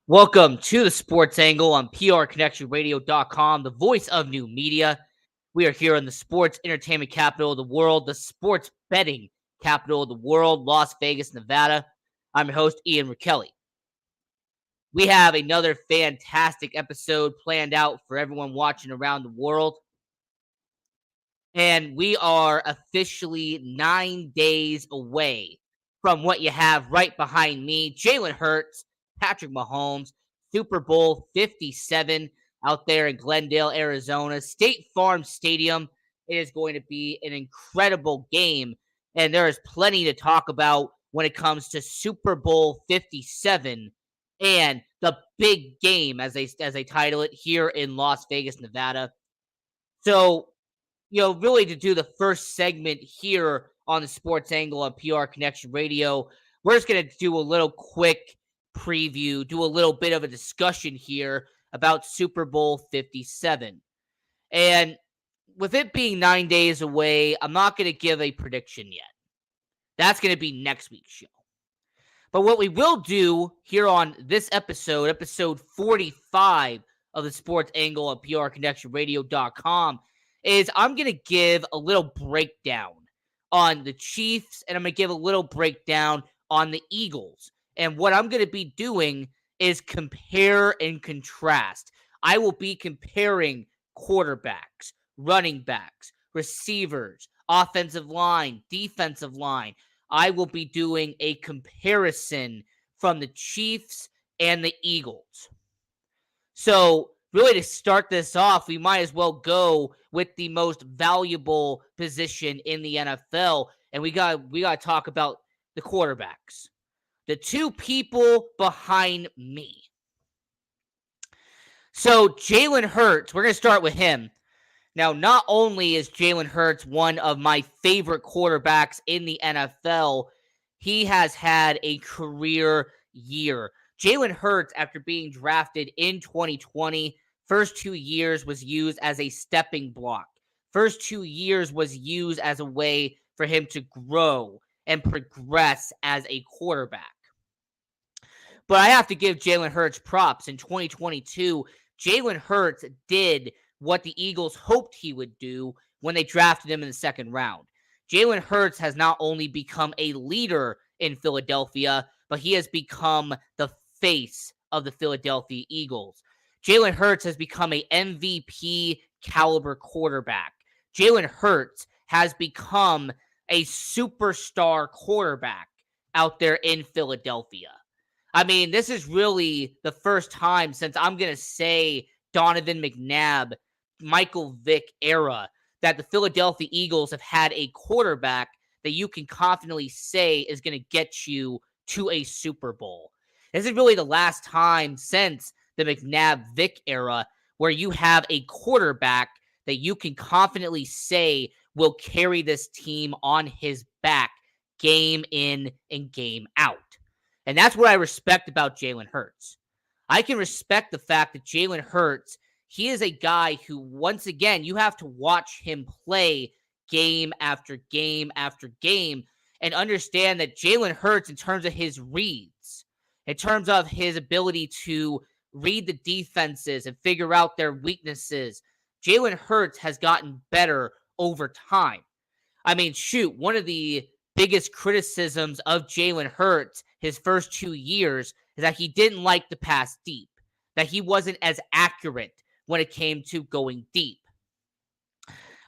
Welcome to the Sports Angle on PRConnectionRadio.com, the voice of new media. We are here in the sports entertainment capital of the world, the sports betting capital of the world, Las Vegas, Nevada. I'm your host, Ian Rakelli. We have another fantastic episode planned out for everyone watching around the world. And we are officially 9 days away from what you have right behind me. Jalen Hurts, Patrick Mahomes, Super Bowl 57 out there in Glendale, Arizona, State Farm Stadium. It is going to be an incredible game, and there is plenty to talk about when it comes to Super Bowl 57 and the big game, as they title it, here in Las Vegas, Nevada. So, really to do the first segment here on the Sports Angle on PR Connection Radio, we're just going to do a little quick preview, do a little bit of a discussion here about Super Bowl 57. And with it being 9 days away, I'm not going to give a prediction yet. That's going to be next week's show. But what we will do here on this episode 45 of the Sports Angle on PRConnectionRadio.com, is I'm going to give a little breakdown on the Chiefs, and I'm going to give a little breakdown on the Eagles. And what I'm going to be doing is compare and contrast. I will be comparing quarterbacks, running backs, receivers, offensive line, defensive line. I will be doing a comparison from the Chiefs and the Eagles. So, really, to start this off, we might as well go with the most valuable position in the NFL, and we got to talk about the quarterbacks, the two people behind me. So, Jalen Hurts, we're going to start with him. Now, not only is Jalen Hurts one of my favorite quarterbacks in the NFL, he has had a career year. Jalen Hurts, after being drafted in 2020, first 2 years was used as a stepping block. First 2 years was used as a way for him to grow and progress as a quarterback. But I have to give Jalen Hurts props. In 2022, Jalen Hurts did what the Eagles hoped he would do when they drafted him in the second round. Jalen Hurts has not only become a leader in Philadelphia, but he has become the face of the Philadelphia Eagles. Jalen Hurts has become a MVP caliber quarterback. Jalen Hurts has become a superstar quarterback out there in Philadelphia. I mean, this is really the first time since I'm going to say Donovan McNabb, Michael Vick era that the Philadelphia Eagles have had a quarterback that you can confidently say is going to get you to a Super Bowl. This is really the last time since the McNabb-Vick era where you have a quarterback that you can confidently say will carry this team on his back game in and game out. And that's what I respect about Jalen Hurts. I can respect the fact that Jalen Hurts, he is a guy who, once again, you have to watch him play game after game after game and understand that Jalen Hurts, in terms of his reads, in terms of his ability to read the defenses and figure out their weaknesses, Jalen Hurts has gotten better over time. I mean, shoot, one of the biggest criticisms of Jalen Hurts his first 2 years is that he didn't like to pass deep, that he wasn't as accurate when it came to going deep.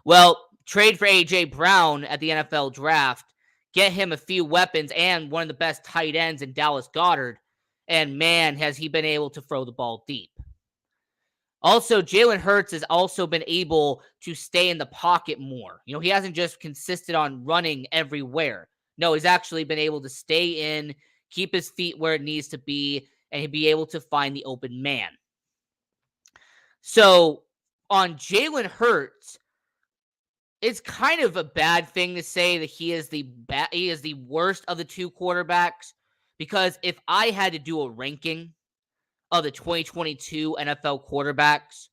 Well, trade for A.J. Brown at the NFL draft, get him a few weapons and one of the best tight ends in Dallas Goedert, and man, has he been able to throw the ball deep. Also, Jalen Hurts has also been able to stay in the pocket more. He hasn't just consisted on running everywhere. No, he's actually been able to stay in, keep his feet where it needs to be, and be able to find the open man. So, on Jalen Hurts, it's kind of a bad thing to say that he is the worst of the two quarterbacks, because if I had to do a ranking of the 2022 NFL quarterbacks,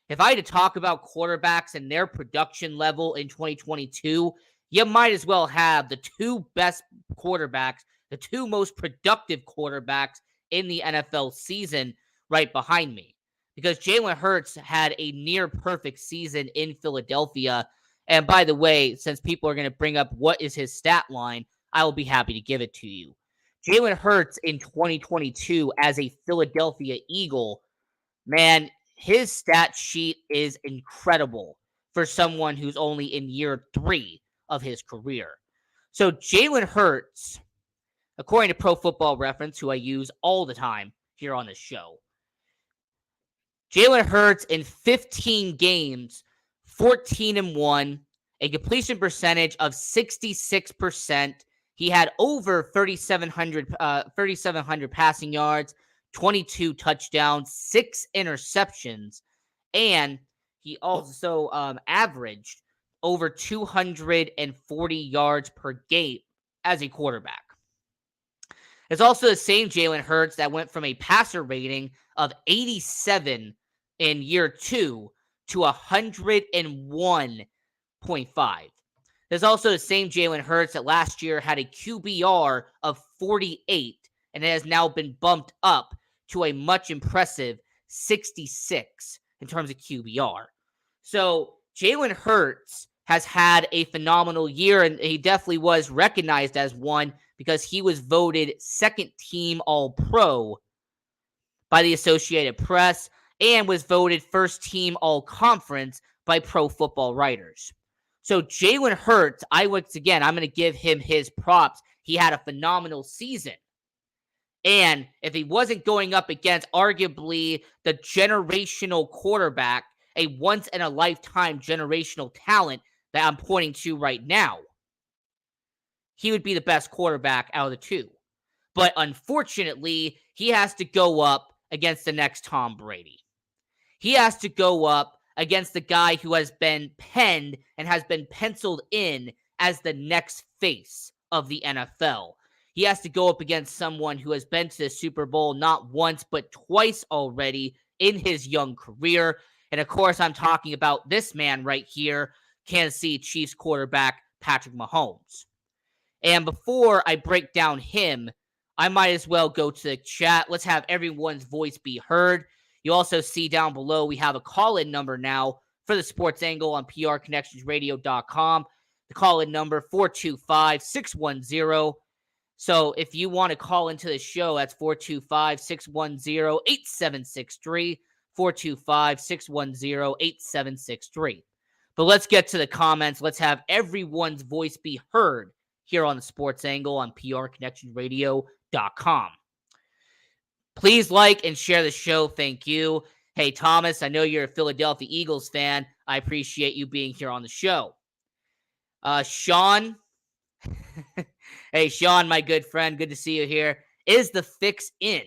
if I had to talk about quarterbacks and their production level in 2022, you might as well have the two best quarterbacks, the two most productive quarterbacks in the NFL season right behind me, because Jalen Hurts had a near perfect season in Philadelphia. And by the way, since people are going to bring up what is his stat line, I will be happy to give it to you. Jalen Hurts in 2022 as a Philadelphia Eagle, man, his stat sheet is incredible for someone who's only in year 3 of his career. So Jalen Hurts, according to Pro Football Reference, who I use all the time here on this show, Jalen Hurts in 15 games, 14-1, a completion percentage of 66%. He had over 3,700 passing yards, 22 touchdowns, 6 interceptions, and he also averaged over 240 yards per game as a quarterback. It's also the same Jalen Hurts that went from a passer rating of 87 in year 2 to 101.5. There's also the same Jalen Hurts that last year had a QBR of 48 and it has now been bumped up to a much impressive 66 in terms of QBR. So Jalen Hurts has had a phenomenal year, and he definitely was recognized as one because he was voted second team All-Pro by the Associated Press and was voted first team All-Conference by Pro Football Writers. So Jalen Hurts, I'm going to give him his props. He had a phenomenal season. And if he wasn't going up against arguably the generational quarterback, a once-in-a-lifetime generational talent that I'm pointing to right now, he would be the best quarterback out of the two. But unfortunately, he has to go up against the next Tom Brady. He has to go up against the guy who has been penned and has been penciled in as the next face of the NFL. He has to go up against someone who has been to the Super Bowl not once but twice already in his young career. And of course, I'm talking about this man right here, Kansas City Chiefs quarterback Patrick Mahomes. And before I break down him, I might as well go to the chat. Let's have everyone's voice be heard. You also see down below we have a call-in number now for the Sports Angle on PRConnectionsRadio.com. The call-in number 425-610. So if you want to call into the show, that's 425-610-8763, 425-610-8763. But let's get to the comments. Let's have everyone's voice be heard here on the Sports Angle on PRConnectionsRadio.com. Please like and share the show. Thank you. Hey, Thomas, I know you're a Philadelphia Eagles fan. I appreciate you being here on the show. Sean. Hey, Sean, my good friend. Good to see you here. Is the fix in?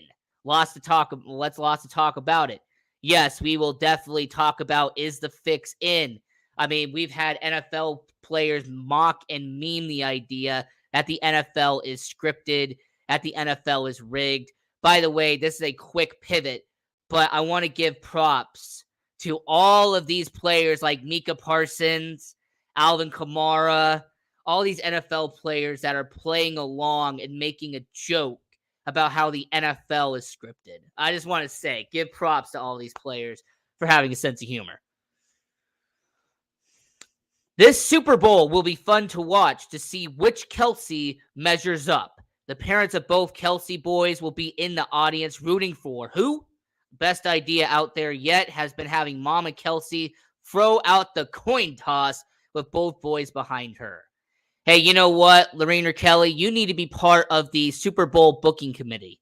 Lots to talk about it. Yes, we will definitely talk about is the fix in. I mean, we've had NFL players mock and meme the idea that the NFL is scripted, that the NFL is rigged. By the way, this is a quick pivot, but I want to give props to all of these players like Micah Parsons, Alvin Kamara, all these NFL players that are playing along and making a joke about how the NFL is scripted. I just want to say, give props to all these players for having a sense of humor. This Super Bowl will be fun to watch to see which Kelce measures up. The parents of both Kelce boys will be in the audience rooting for who? Best idea out there yet has been having Mama Kelce throw out the coin toss with both boys behind her. Hey, you know what, Lorena Kelly? You need to be part of the Super Bowl booking committee.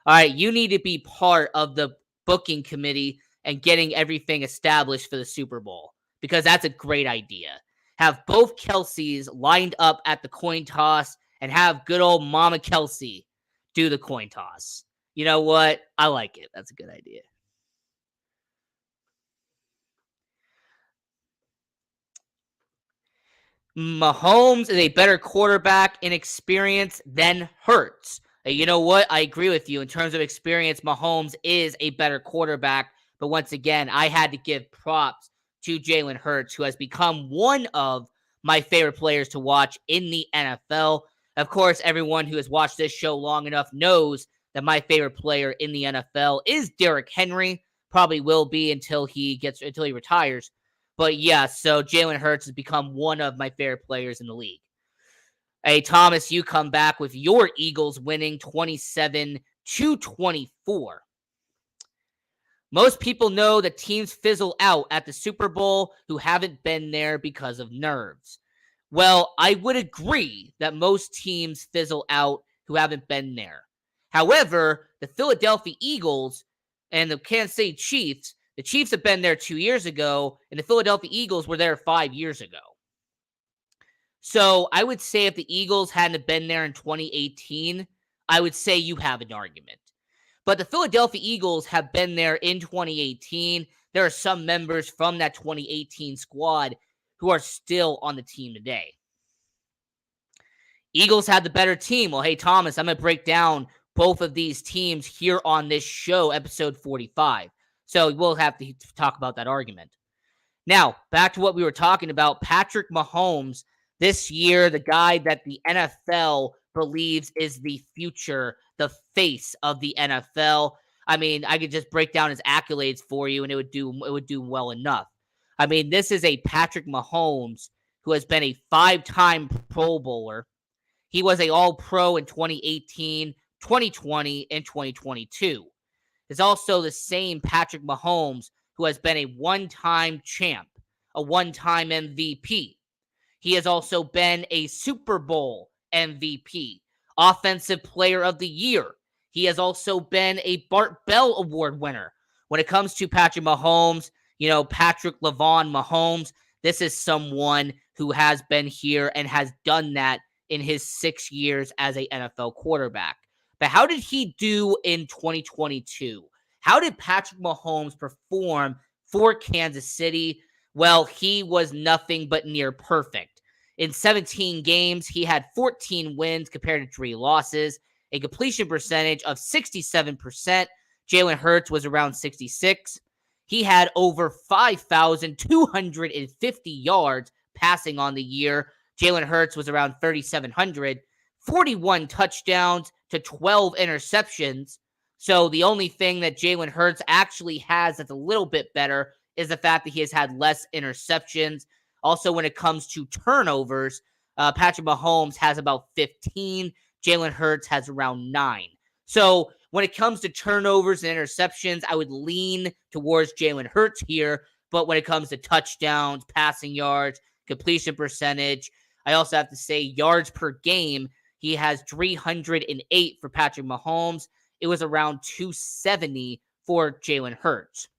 All right, you need to be part of the booking committee and getting everything established for the Super Bowl because that's a great idea. Have both Kelces lined up at the coin toss and have good old Mama Kelce do the coin toss. You know what? I like it. That's a good idea. Mahomes is a better quarterback in experience than Hurts. You know what? I agree with you. In terms of experience, Mahomes is a better quarterback. But once again, I had to give props to Jalen Hurts, who has become one of my favorite players to watch in the NFL. Of course, everyone who has watched this show long enough knows that my favorite player in the NFL is Derrick Henry. Probably will be until he retires. But yeah, so Jalen Hurts has become one of my favorite players in the league. Hey, Thomas, you come back with your Eagles winning 27-24. Most people know that teams fizzle out at the Super Bowl who haven't been there because of nerves. Well, I would agree that most teams fizzle out who haven't been there. However, the Philadelphia Eagles and the Kansas City Chiefs, the Chiefs have been there 2 years ago, and the Philadelphia Eagles were there 5 years ago. So I would say if the Eagles hadn't been there in 2018, I would say you have an argument. But the Philadelphia Eagles have been there in 2018. There are some members from that 2018 squad who are still on the team today. Eagles had the better team. Well, hey, Thomas, I'm going to break down both of these teams here on this show, episode 45. So we'll have to talk about that argument. Now, back to what we were talking about. Patrick Mahomes, this year, the guy that the NFL believes is the future, the face of the NFL. I mean, I could just break down his accolades for you, and it would do well enough. I mean, this is a Patrick Mahomes who has been a 5-time Pro Bowler. He was a All-Pro in 2018, 2020, and 2022. It's also the same Patrick Mahomes who has been a 1-time champ, a 1-time MVP. He has also been a Super Bowl MVP, Offensive Player of the Year. He has also been a Bart Bell Award winner. When it comes to Patrick Mahomes, Patrick LeVon Mahomes, this is someone who has been here and has done that in his 6 years as a NFL quarterback. But how did he do in 2022? How did Patrick Mahomes perform for Kansas City? Well, he was nothing but near perfect. In 17 games, he had 14 wins compared to 3 losses, a completion percentage of 67%. Jalen Hurts was around 66. He had over 5,250 yards passing on the year. Jalen Hurts was around 3,700. 41 touchdowns to 12 interceptions. So the only thing that Jalen Hurts actually has that's a little bit better is the fact that he has had less interceptions. Also, when it comes to turnovers, Patrick Mahomes has about 15. Jalen Hurts has around 9. So when it comes to turnovers and interceptions, I would lean towards Jalen Hurts here. But when it comes to touchdowns, passing yards, completion percentage, I also have to say yards per game, he has 308 for Patrick Mahomes. It was around 270 for Jalen Hurts.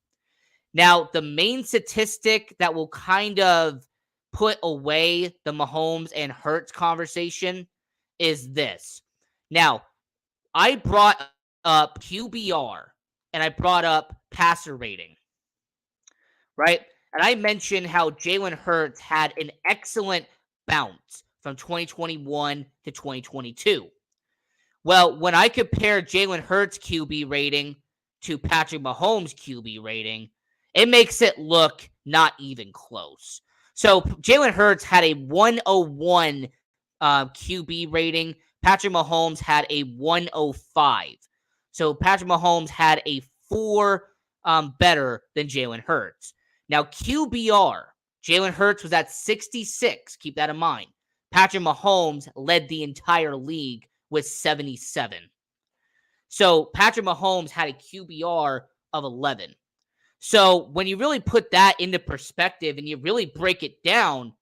Now, the main statistic that will kind of put away the Mahomes and Hurts conversation is this. Now, I brought up QBR and I brought up passer rating, right? And I mentioned how Jalen Hurts had an excellent bounce from 2021 to 2022. Well, when I compare Jalen Hurts' QB rating to Patrick Mahomes' QB rating, it makes it look not even close. So Jalen Hurts had a 101 QB rating. Patrick Mahomes had a 105. So Patrick Mahomes had a 4 better than Jalen Hurts. Now, QBR, Jalen Hurts was at 66. Keep that in mind. Patrick Mahomes led the entire league with 77. So Patrick Mahomes had a QBR of 11. So when you really put that into perspective and you really break it down,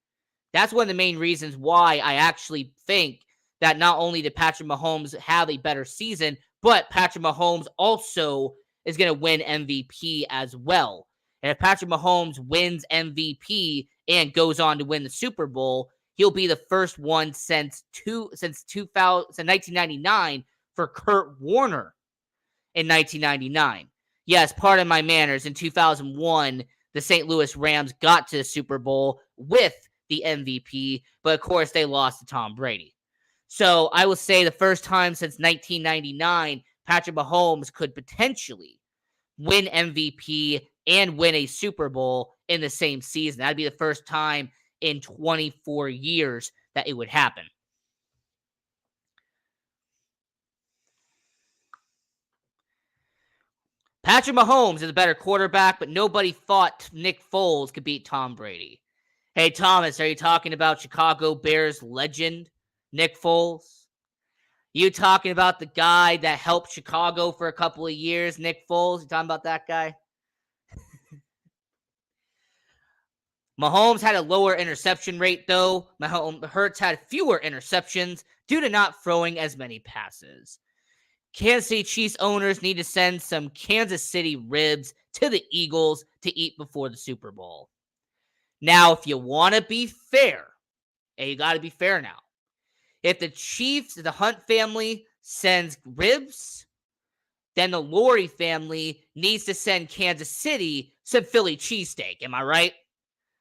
that's one of the main reasons why I actually think that not only did Patrick Mahomes have a better season, but Patrick Mahomes also is going to win MVP as well. And if Patrick Mahomes wins MVP and goes on to win the Super Bowl, he'll be the first one since 1999 for Kurt Warner in 1999. Yes, pardon my manners. In 2001, the St. Louis Rams got to the Super Bowl with the MVP, but of course they lost to Tom Brady. So I will say the first time since 1999, Patrick Mahomes could potentially win MVP and win a Super Bowl in the same season. That'd be the first time in 24 years that it would happen. Patrick Mahomes is a better quarterback, but nobody thought Nick Foles could beat Tom Brady. Hey, Thomas, are you talking about Chicago Bears legend Nick Foles? You talking about the guy that helped Chicago for a couple of years, Nick Foles? You talking about that guy? Mahomes had a lower interception rate, though. Hurts had fewer interceptions due to not throwing as many passes. Kansas City Chiefs owners need to send some Kansas City ribs to the Eagles to eat before the Super Bowl. Now, if you want to be fair, and you got to be fair now, if the Chiefs, the Hunt family, sends ribs, then the Lurie family needs to send Kansas City some Philly cheesesteak. Am I right?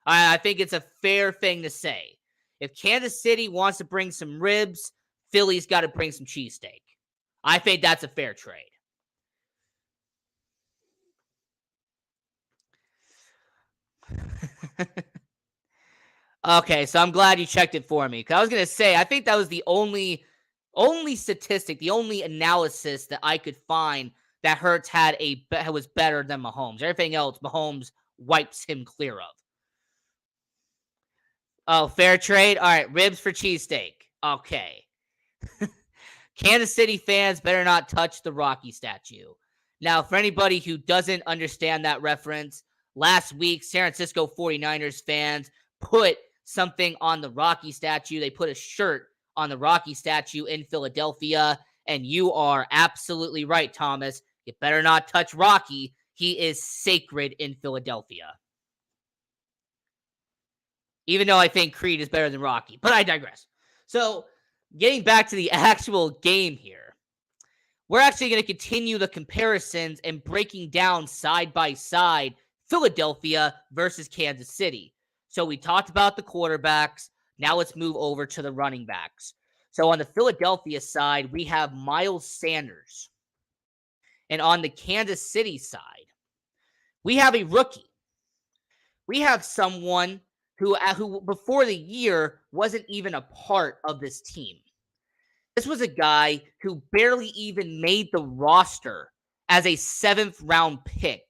I think it's a fair thing to say. If Kansas City wants to bring some ribs, Philly's got to bring some cheesesteak. I think that's a fair trade. Okay, so I'm glad you checked it for me. Because I was going to say, I think that was the only statistic, the only analysis that I could find that Hurts was better than Mahomes. Everything else, Mahomes wipes him clear of. Oh, fair trade? All right, ribs for cheesesteak. Okay. Kansas City fans better not touch the Rocky statue. Now, for anybody who doesn't understand that reference, last week, San Francisco 49ers fans put something on the Rocky statue. They put a shirt on the Rocky statue in Philadelphia, and you are absolutely right, Thomas. You better not touch Rocky. He is sacred in Philadelphia. Even though I think Creed is better than Rocky, but I digress. So, getting back to the actual game here, we're actually going to continue the comparisons and breaking down side by side Philadelphia versus Kansas City. So we talked about the quarterbacks. Now let's move over to the running backs. So on the Philadelphia side, we have Miles Sanders. And on the Kansas City side, we have a rookie. We have someone who before the year wasn't even a part of this team. This was a guy who barely even made the roster as a 7th round pick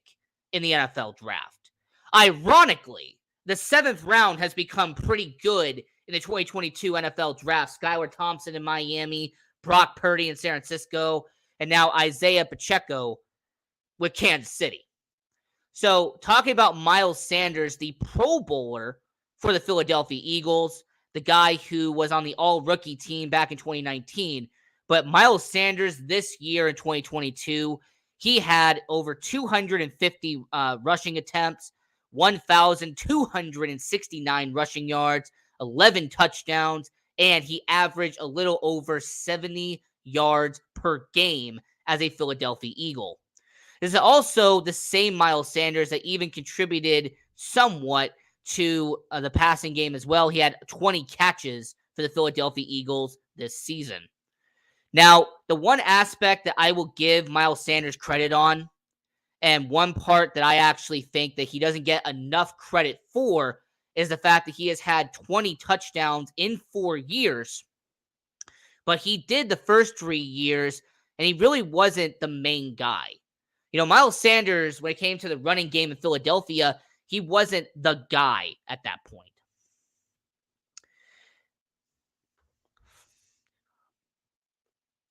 in the NFL draft. Ironically, the 7th round has become pretty good in the 2022 NFL draft. Skylar Thompson in Miami, Brock Purdy in San Francisco, and now Isaiah Pacheco with Kansas City. So talking about Miles Sanders, the Pro Bowler for the Philadelphia Eagles, the guy who was on the all-rookie team back in 2019. But Miles Sanders this year in 2022, he had over 250 rushing attempts, 1,269 rushing yards, 11 touchdowns, and he averaged a little over 70 yards per game as a Philadelphia Eagle. This is also the same Miles Sanders that even contributed somewhat to the passing game as well. He had 20 catches for the Philadelphia Eagles this season. Now, the one aspect that I will give Miles Sanders credit on, and one part that I actually think that he doesn't get enough credit for, is the fact that he has had 20 touchdowns in 4 years. But he did the first 3 years, and he really wasn't the main guy. You know, Miles Sanders, when it came to the running game in Philadelphia, he wasn't the guy at that point.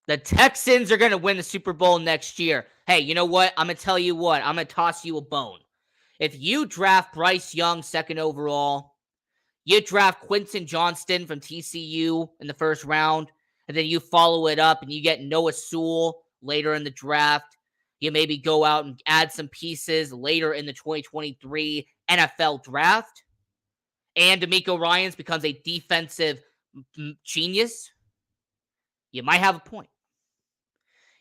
The Texans are going to win the Super Bowl next year. Hey, you know what? I'm going to tell you what. I'm going to toss you a bone. If you draft Bryce Young 2nd overall, you draft Quentin Johnston from TCU in the 1st round, and then you follow it up and you get Noah Sewell later in the draft, you maybe go out and add some pieces later in the 2023 NFL draft, and DeMeco Ryans becomes a defensive genius, you might have a point.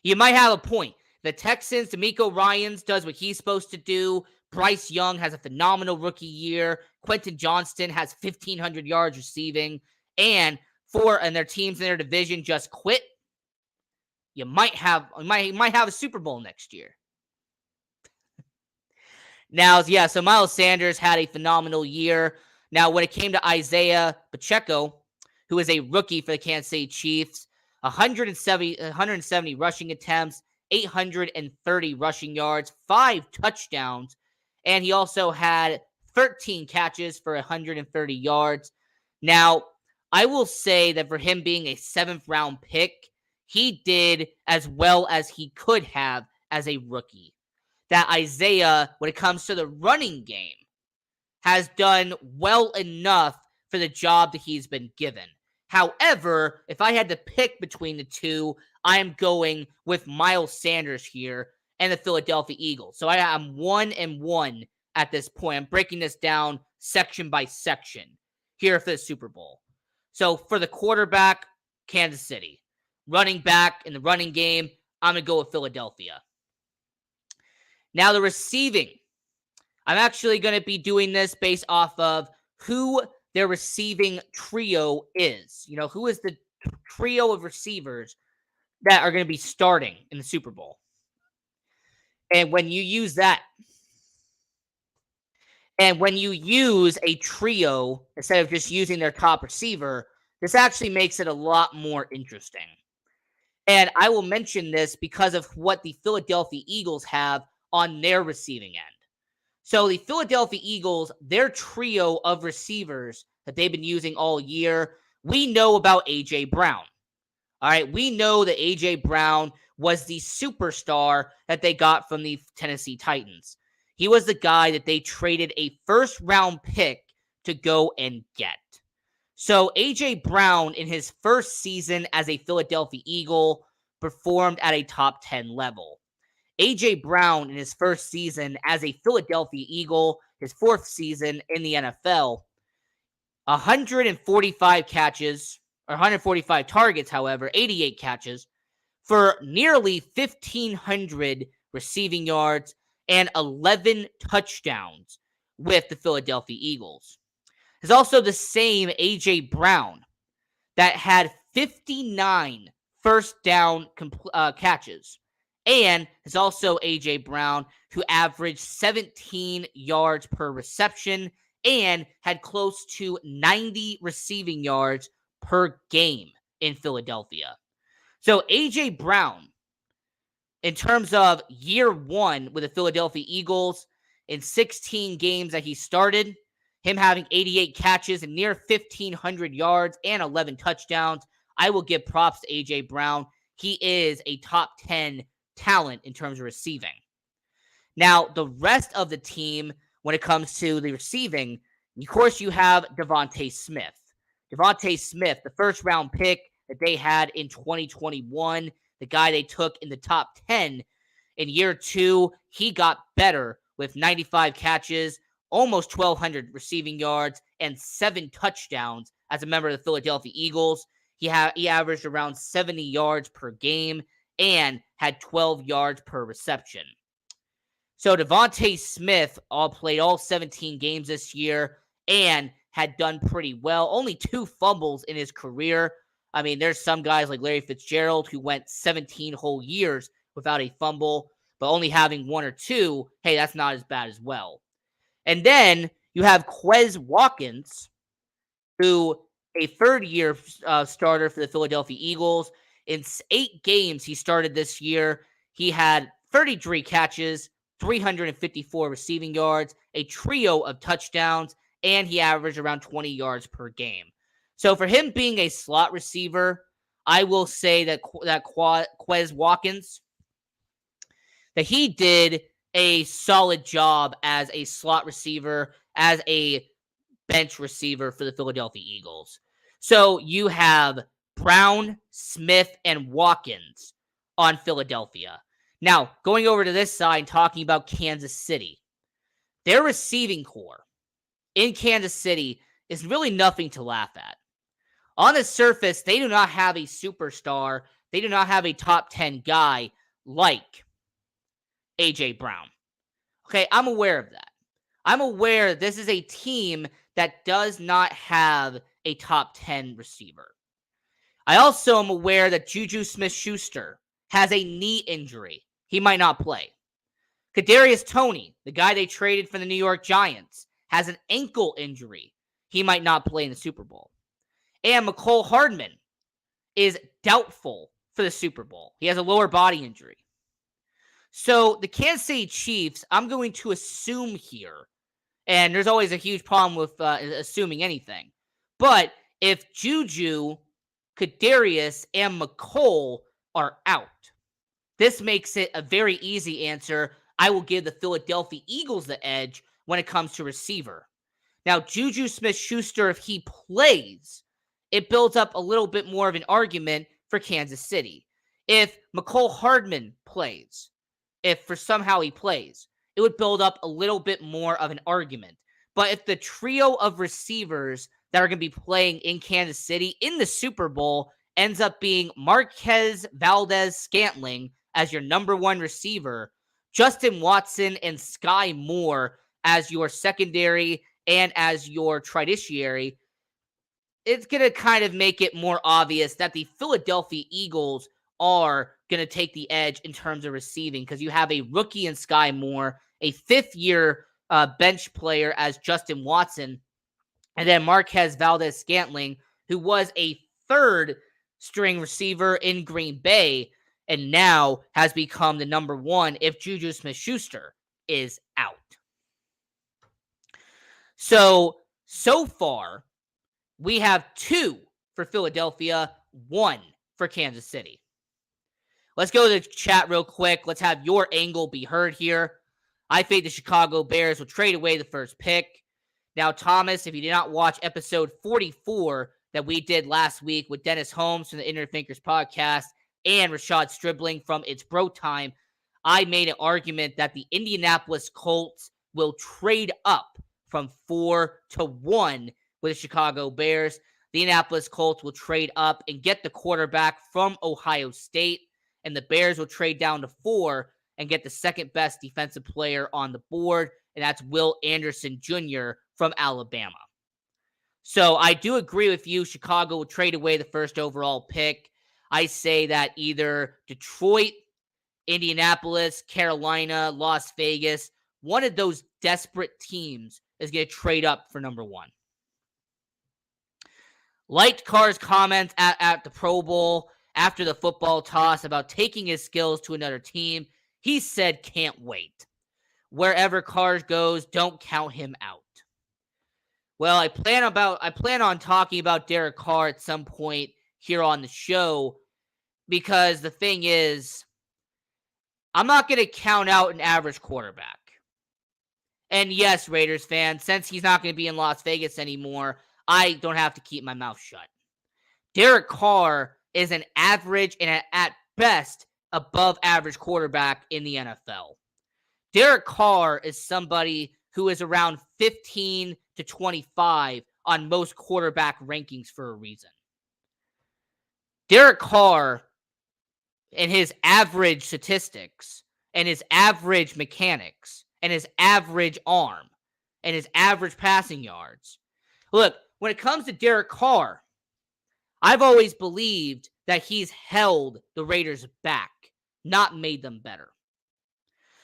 You might have a point. The Texans, DeMeco Ryans does what he's supposed to do. Bryce Young has a phenomenal rookie year. Quentin Johnston has 1,500 yards receiving. And their teams in their division just quit. You might have a Super Bowl next year. Now, yeah, so Miles Sanders had a phenomenal year. Now, when it came to Isaiah Pacheco, who is a rookie for the Kansas City Chiefs, 170 rushing attempts, 830 rushing yards, 5 touchdowns, and he also had 13 catches for 130 yards. Now, I will say that for him being a 7th round pick, he did as well as he could have as a rookie. That Isaiah, when it comes to the running game, has done well enough for the job that he's been given. However, if I had to pick between the two, I am going with Miles Sanders here and the Philadelphia Eagles. So I'm 1-1 at this point. I'm breaking this down section by section here for the Super Bowl. So for the quarterback, Kansas City. Running back in the running game, I'm going to go with Philadelphia. Now the receiving. I'm actually going to be doing this based off of who their receiving trio is. You know, who is the trio of receivers that are going to be starting in the Super Bowl. And when you use that, and when you use a trio instead of just using their top receiver, this actually makes it a lot more interesting. And I will mention this because of what the Philadelphia Eagles have on their receiving end. So the Philadelphia Eagles, their trio of receivers that they've been using all year, we know about A.J. Brown. All right, we know that A.J. Brown was the superstar that they got from the Tennessee Titans. He was the guy that they traded a first-round pick to go and get. So A.J. Brown, in his first season as a Philadelphia Eagle, performed at a top 10 level. A.J. Brown, in his first season as a Philadelphia Eagle, his 4th season in the NFL, 145 catches, or 145 targets, however, 88 catches, for nearly 1,500 receiving yards and 11 touchdowns with the Philadelphia Eagles. There's also the same A.J. Brown that had 59 first down catches. And there's also A.J. Brown, who averaged 17 yards per reception and had close to 90 receiving yards per game in Philadelphia. So A.J. Brown, in terms of year 1 with the Philadelphia Eagles, in 16 games that he started, him having 88 catches and near 1,500 yards and 11 touchdowns, I will give props to A.J. Brown. He is a top 10 talent in terms of receiving. Now, the rest of the team, when it comes to the receiving, of course, you have DeVonta Smith. DeVonta Smith, the first-round pick that they had in 2021, the guy they took in the top 10. In year 2, he got better with 95 catches, almost 1,200 receiving yards, and 7 touchdowns as a member of the Philadelphia Eagles. He averaged around 70 yards per game and had 12 yards per reception. So DeVonta Smith played all 17 games this year and had done pretty well. Only 2 fumbles in his career. I mean, there's some guys like Larry Fitzgerald who went 17 whole years without a fumble, but only having 1 or 2, hey, that's not as bad as well. And then you have Quez Watkins, who a third-year starter for the Philadelphia Eagles. In 8 games he started this year, he had 33 catches, 354 receiving yards, a trio of touchdowns, and he averaged around 20 yards per game. So for him being a slot receiver, I will say that Quez Watkins, that he did a solid job as a slot receiver, as a bench receiver for the Philadelphia Eagles. So you have Brown, Smith, and Watkins on Philadelphia. Now, going over to this side and talking about Kansas City. Their receiving core in Kansas City is really nothing to laugh at. On the surface, they do not have a superstar. They do not have a top 10 guy like A.J. Brown. Okay, I'm aware of that. I'm aware this is a team that does not have a top 10 receiver. I also am aware that Juju Smith-Schuster has a knee injury. He might not play. Kadarius Toney, the guy they traded for the New York Giants, has an ankle injury. He might not play in the Super Bowl. And Mecole Hardman is doubtful for the Super Bowl. He has a lower body injury. So the Kansas City Chiefs, I'm going to assume here, and there's always a huge problem with assuming anything. But if Juju, Kadarius, and McCole are out, this makes it a very easy answer. I will give the Philadelphia Eagles the edge when it comes to receiver. Now, Juju Smith-Schuster, if he plays, it builds up a little bit more of an argument for Kansas City. If McCole Hardman plays, if for somehow he plays, it would build up a little bit more of an argument. But if the trio of receivers that are going to be playing in Kansas City in the Super Bowl ends up being Marquez Valdes-Scantling as your number one receiver, Justin Watson and Sky Moore as your secondary and as your tertiary, it's going to kind of make it more obvious that the Philadelphia Eagles are going to take the edge in terms of receiving because you have a rookie in Sky Moore, a fifth-year bench player as Justin Watson, and then Marquez Valdes-Scantling, who was a third-string receiver in Green Bay and now has become the number one if Juju Smith-Schuster is out. So far, we have 2 for Philadelphia, 1 for Kansas City. Let's go to the chat real quick. Let's have your angle be heard here. I think the Chicago Bears will trade away the first pick. Now, Thomas, if you did not watch episode 44 that we did last week with Dennis Holmes from the Inner Thinkers podcast and Rashad Stribling from It's Bro Time, I made an argument that the Indianapolis Colts will trade up from 4 to 1 with the Chicago Bears. The Indianapolis Colts will trade up and get the quarterback from Ohio State, and the Bears will trade down to 4 and get the second best defensive player on the board, and that's Will Anderson Jr. from Alabama. So I do agree with you. Chicago will trade away the first overall pick. I say that either Detroit, Indianapolis, Carolina, Las Vegas, one of those desperate teams is going to trade up for number 1. Liked Carr's comments at the Pro Bowl after the football toss about taking his skills to another team. He said, can't wait. Wherever Carr goes, don't count him out. Well, I plan on talking about Derek Carr at some point here on the show because the thing is, I'm not going to count out an average quarterback. And yes, Raiders fans, since he's not going to be in Las Vegas anymore, I don't have to keep my mouth shut. Derek Carr is an average and at best above average quarterback in the NFL. Derek Carr is somebody who is around 15 to 25 on most quarterback rankings for a reason. Derek Carr and his average statistics and his average mechanics and his average arm and his average passing yards. Look, when it comes to Derek Carr, I've always believed that he's held the Raiders back, not made them better.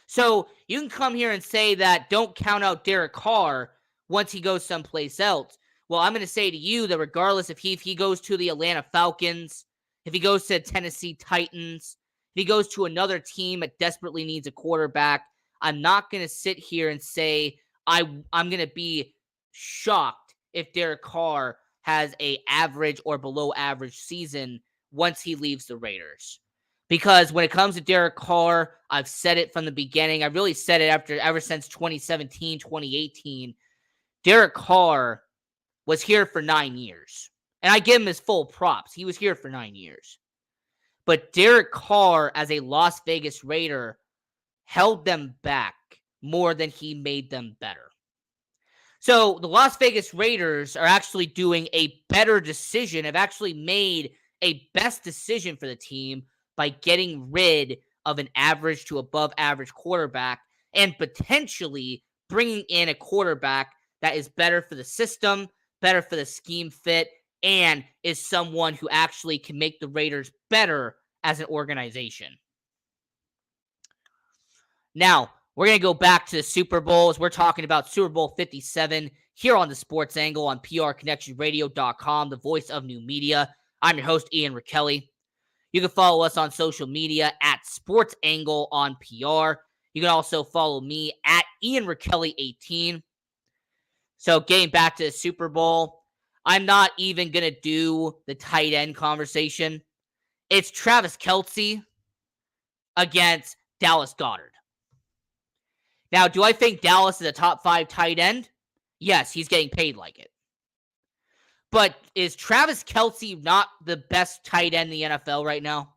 So you can come here and say that don't count out Derek Carr once he goes someplace else. Well, I'm going to say to you that regardless if he goes to the Atlanta Falcons, if he goes to the Tennessee Titans, if he goes to another team that desperately needs a quarterback, I'm not going to sit here and say I'm going to be shocked if Derek Carr has a average or below average season once he leaves the Raiders. Because when it comes to Derek Carr, I've said it from the beginning. I really said it ever since 2017, 2018. Derek Carr was here for 9 years. And I give him his full props. He was here for 9 years. But Derek Carr, as a Las Vegas Raider, held them back more than he made them better. So the Las Vegas Raiders are actually doing a better decision, have actually made a best decision for the team by getting rid of an average to above average quarterback and potentially bringing in a quarterback that is better for the system, better for the scheme fit, and is someone who actually can make the Raiders better as an organization. Now, we're going to go back to the Super Bowls. We're talking about Super Bowl 57 here on the Sports Angle on PRConnectionRadio.com, the voice of new media. I'm your host, Ian Rakelli. You can follow us on social media at Sports Angle on PR. You can also follow me at Ian Rakelli 18. So getting back to the Super Bowl, I'm not even going to do the tight end conversation. It's Travis Kelce against Dallas Goedert. Now, do I think Dallas is a top 5 tight end? Yes, he's getting paid like it. But is Travis Kelce not the best tight end in the NFL right now?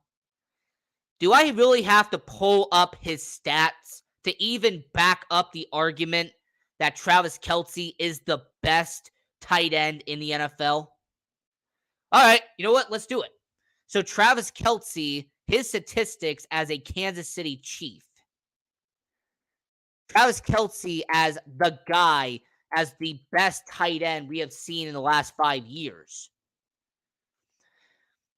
Do I really have to pull up his stats to even back up the argument that Travis Kelce is the best tight end in the NFL? All right, you know what? Let's do it. So Travis Kelce, his statistics as a Kansas City Chief. Travis Kelce as the guy, as the best tight end we have seen in the last 5 years.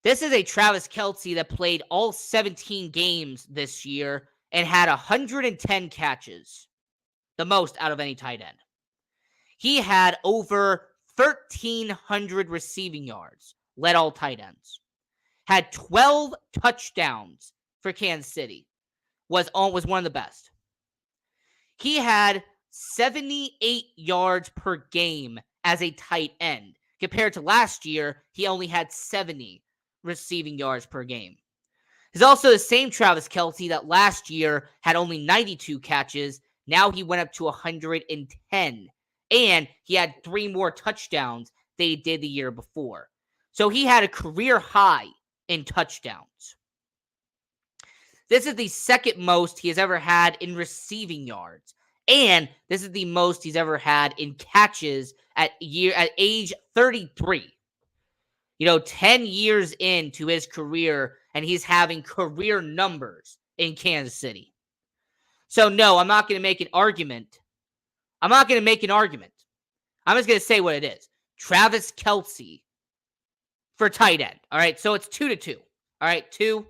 This is a Travis Kelce that played all 17 games this year and had 110 catches, the most out of any tight end. He had over 1,300 receiving yards, led all tight ends. Had 12 touchdowns for Kansas City, was one of the best. He had 78 yards per game as a tight end. Compared to last year, he only had 70 receiving yards per game. He's also the same Travis Kelce that last year had only 92 catches. Now he went up to 110. And he had 3 more touchdowns than he did the year before. So he had a career high in touchdowns. This is the second most he has ever had in receiving yards. And this is the most he's ever had in catches at age 33. 10 years into his career, and he's having career numbers in Kansas City. So, no, I'm not going to make an argument. I'm just going to say what it is. Travis Kelce for tight end. All right, so it's 2-2. All right, 2-2.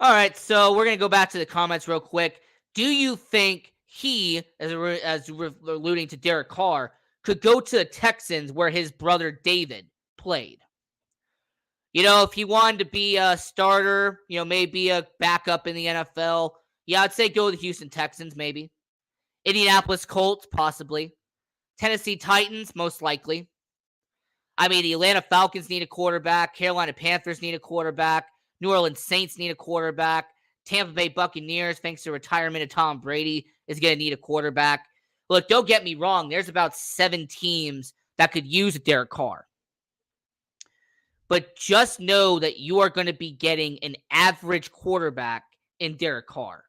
All right, so we're going to go back to the comments real quick. Do you think he, as we're alluding to Derek Carr, could go to the Texans where his brother David played? If he wanted to be a starter, maybe a backup in the NFL, yeah, I'd say go to the Houston Texans, maybe. Indianapolis Colts, possibly. Tennessee Titans, most likely. The Atlanta Falcons need a quarterback. Carolina Panthers need a quarterback. New Orleans Saints need a quarterback. Tampa Bay Buccaneers, thanks to retirement of Tom Brady, is going to need a quarterback. Look, don't get me wrong. There's about 7 teams that could use a Derek Carr. But just know that you are going to be getting an average quarterback in Derek Carr.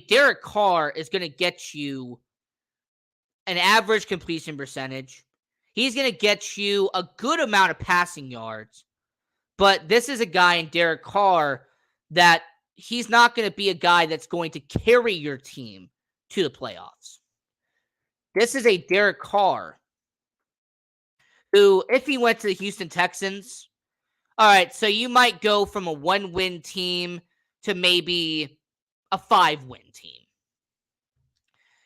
Derek Carr is going to get you an average completion percentage. He's going to get you a good amount of passing yards. But this is a guy in Derek Carr that he's not going to be a guy that's going to carry your team to the playoffs. This is a Derek Carr who, if he went to the Houston Texans, all right, so you might go from a 1-win team to maybe a 5-win team.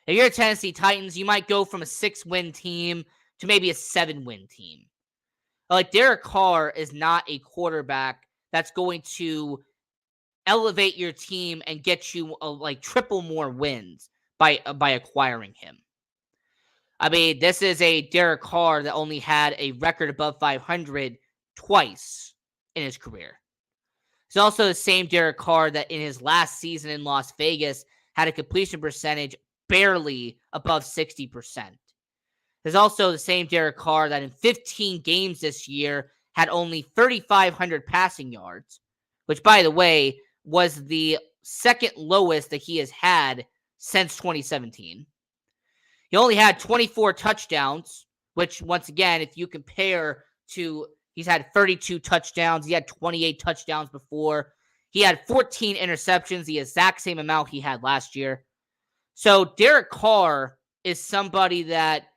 If you're a Tennessee Titans, you might go from a 6-win team to maybe a 7-win team. Derek Carr is not a quarterback that's going to elevate your team and get you triple more wins by acquiring him. This is a Derek Carr that only had a record above 500 twice in his career. It's also the same Derek Carr that in his last season in Las Vegas had a completion percentage barely above 60%. There's also the same Derek Carr that in 15 games this year had only 3,500 passing yards, which, by the way, was the second lowest that he has had since 2017. He only had 24 touchdowns, which, once again, if you compare to, he's had 32 touchdowns. He had 28 touchdowns before. He had 14 interceptions, the exact same amount he had last year. So Derek Carr is somebody that,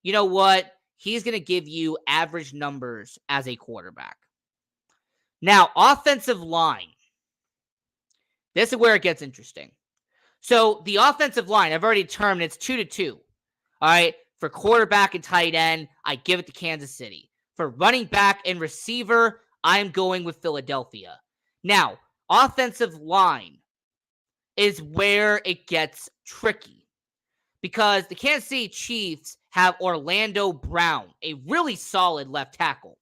you know what? He's going to give you average numbers as a quarterback. Now, offensive line. This is where it gets interesting. So the offensive line, I've already determined it's 2-2. All right. For quarterback and tight end, I give it to Kansas City. For running back and receiver, I'm going with Philadelphia. Now, offensive line is where it gets tricky because the Kansas City Chiefs have Orlando Brown, a really solid left tackle.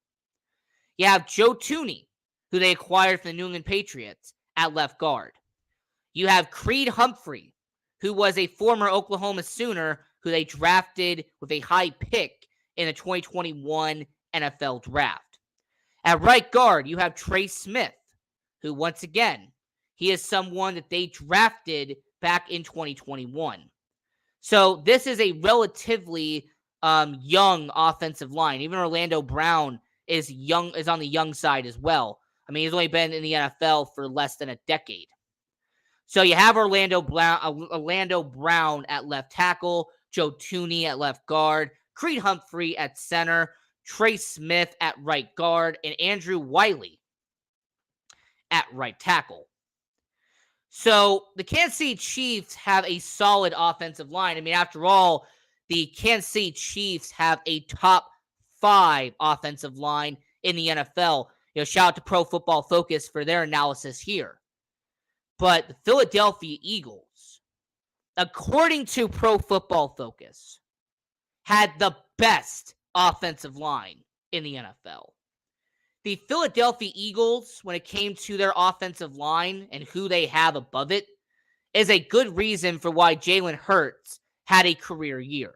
You have Joe Thuney, who they acquired from the New England Patriots, at left guard. You have Creed Humphrey, who was a former Oklahoma Sooner who they drafted with a high pick in the 2021 NFL Draft. At right guard, you have Trey Smith, who once again, he is someone that they drafted back in 2021. So this is a relatively young offensive line. Even Orlando Brown is on the young side as well. I mean, he's only been in the NFL for less than a decade. So you have Orlando Brown at left tackle, Joe Thuney at left guard, Creed Humphrey at center, Trey Smith at right guard, and Andrew Wiley at right tackle. So the Kansas City Chiefs have a solid offensive line. I mean, after all, the Kansas City Chiefs have a top 5 offensive line in the NFL. You know, shout out to Pro Football Focus for their analysis here. But the Philadelphia Eagles, according to Pro Football Focus, had the best offensive line in the NFL. The Philadelphia Eagles, when it came to their offensive line and who they have above it, is a good reason for why Jalen Hurts had a career year.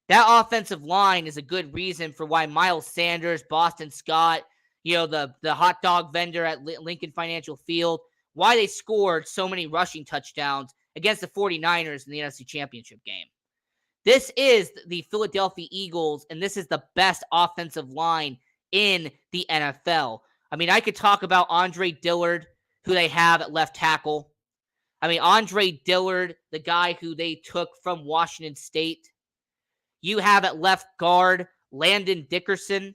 That offensive line is a good reason for why Miles Sanders, Boston Scott, the hot dog vendor at Lincoln Financial Field, why they scored so many rushing touchdowns against the 49ers in the NFC Championship game. This is the Philadelphia Eagles, and this is the best offensive line in the NFL. I mean, I could talk about Andre Dillard, who they have at left tackle. I mean, Andre Dillard, the guy who they took from Washington State. You have at left guard Landon Dickerson,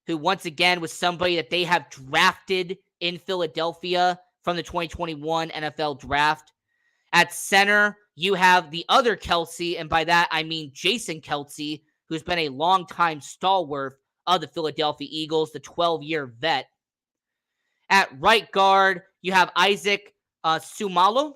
who once again was somebody that they have drafted in Philadelphia from the 2021 NFL Draft. At center, you have the other Kelce, and by that I mean Jason Kelce, who's been a longtime stalwart of the Philadelphia Eagles, the 12-year vet. At right guard, you have Isaac Seumalo,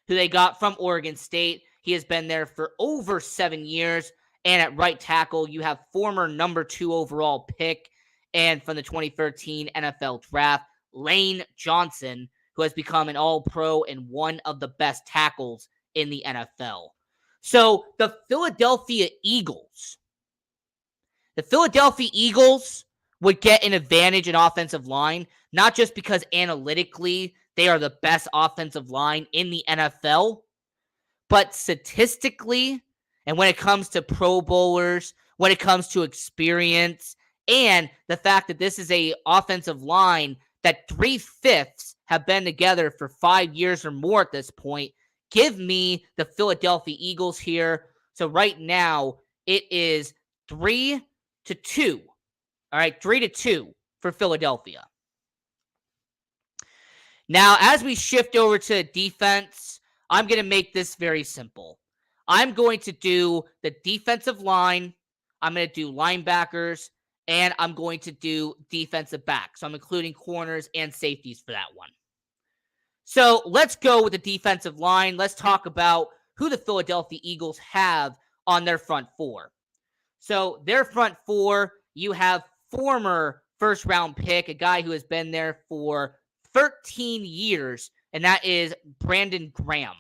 who they got from Oregon State. He has been there for over 7 years. And at right tackle, you have former number 2 overall pick and from the 2013 NFL Draft, Lane Johnson, who has become an All-Pro and one of the best tackles in the NFL. So the Philadelphia Eagles would get an advantage in offensive line, not just because analytically they are the best offensive line in the NFL, but statistically, and when it comes to Pro Bowlers, when it comes to experience, and the fact that this is a offensive line that 3/5 have been together for 5 years or more at this point, give me the Philadelphia Eagles here. So right now, it is 3-2. All right, 3-2 for Philadelphia. Now, as we shift over to defense, I'm going to make this very simple. I'm going to do the defensive line, I'm going to do linebackers, and I'm going to do defensive backs. So I'm including corners and safeties for that one. So let's go with the defensive line. Let's talk about who the Philadelphia Eagles have on their front four. So their front four, you have former first-round pick, a guy who has been there for 13 years, and that is Brandon Graham.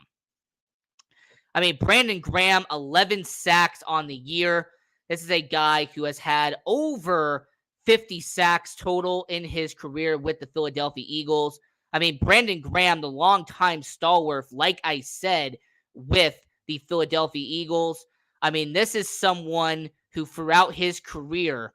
I mean, Brandon Graham, 11 sacks on the year. This is a guy who has had over 50 sacks total in his career with the Philadelphia Eagles. I mean, Brandon Graham, the longtime stalwart, like I said, with the Philadelphia Eagles. I mean, this is someone who throughout his career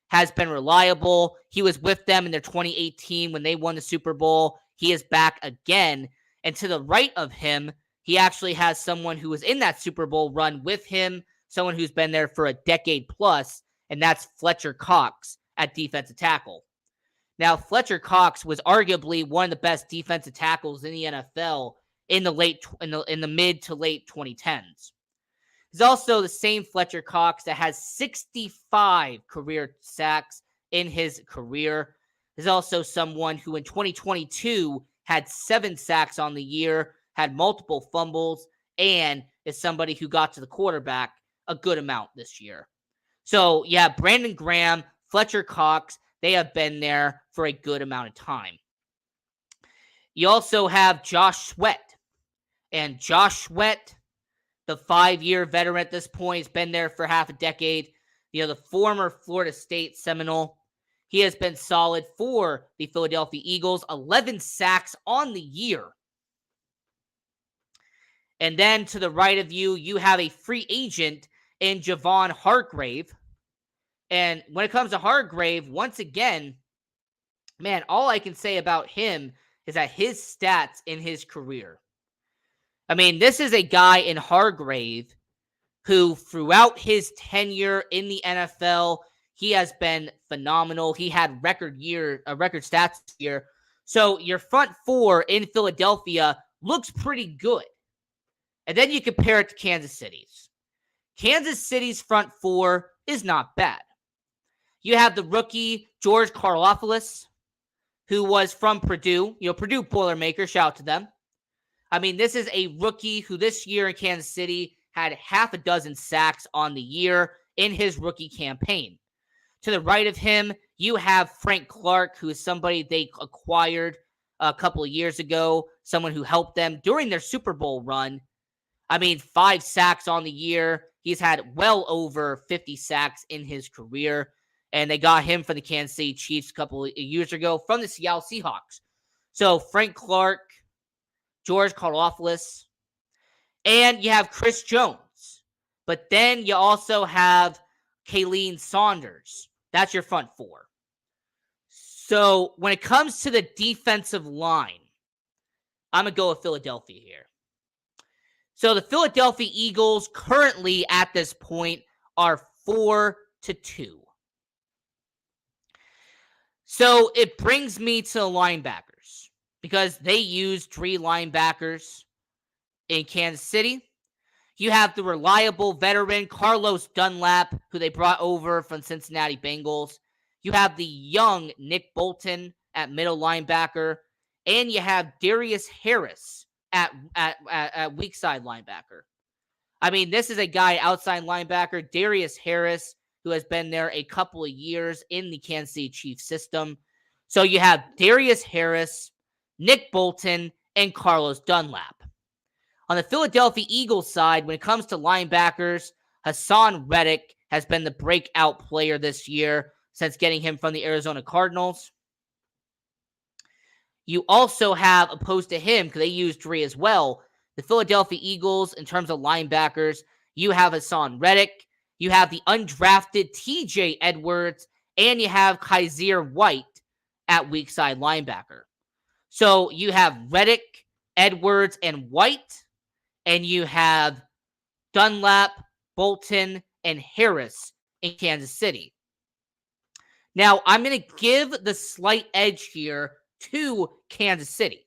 has been reliable. He was with them in their 2018 when they won the Super Bowl. He is back again. And to the right of him, he actually has someone who was in that Super Bowl run with him, someone who's been there for a decade plus, and that's Fletcher Cox at defensive tackle. Now, Fletcher Cox was arguably one of the best defensive tackles in the NFL in the mid to late 2010s. He's also the same Fletcher Cox that has 65 career sacks in his career. He's also someone who in 2022 had 7 sacks on the year, had multiple fumbles, and is somebody who got to the quarterback a good amount this year. So, yeah, Brandon Graham, Fletcher Cox, they have been there for a good amount of time. You also have Josh Sweat. And Josh Sweat, the 5-year veteran at this point, has been there for half a decade. The former Florida State Seminole. He has been solid for the Philadelphia Eagles. 11 sacks on the year. And then to the right of you, you have a free agent in Javon Hargrave. And when it comes to Hargrave, once again, man, all I can say about him is that his stats in his career. I mean, this is a guy in Hargrave who, throughout his tenure in the NFL, he has been phenomenal. He had record stats this year. So your front four in Philadelphia looks pretty good. And then you compare it to Kansas City's. Kansas City's front four is not bad. You have the rookie George Karlaftis, who was from Purdue. Purdue Boilermaker, shout out to them. I mean, this is a rookie who this year in Kansas City had half a dozen sacks on the year in his rookie campaign. To the right of him, you have Frank Clark, who is somebody they acquired a couple of years ago, someone who helped them during their Super Bowl run. I mean, 5 sacks on the year. He's had well over 50 sacks in his career. And they got him from the Kansas City Chiefs a couple of years ago from the Seattle Seahawks. So Frank Clark, George Karlaftis, and you have Chris Jones. But then you also have Kayleen Saunders. That's your front four. So when it comes to the defensive line, I'm going to go with Philadelphia here. So the Philadelphia Eagles currently at this point are 4-2. So it brings me to the linebackers because they use 3 linebackers in Kansas City. You have the reliable veteran Carlos Dunlap, who they brought over from Cincinnati Bengals. You have the young Nick Bolton at middle linebacker. And you have Darius Harris at weak side linebacker. I mean, this is a guy outside linebacker, Darius Harris, who has been there a couple of years in the Kansas City Chiefs system. So you have Darius Harris, Nick Bolton, and Carlos Dunlap. On the Philadelphia Eagles side, when it comes to linebackers, Hassan Reddick has been the breakout player this year since getting him from the Arizona Cardinals. You also have, opposed to him, because they use 3 as well, the Philadelphia Eagles, in terms of linebackers, you have Hassan Reddick, you have the undrafted TJ Edwards, and you have Kaiser White at weak side linebacker. So you have Reddick, Edwards, and White, and you have Dunlap, Bolton, and Harris in Kansas City. Now, I'm going to give the slight edge here to Kansas City.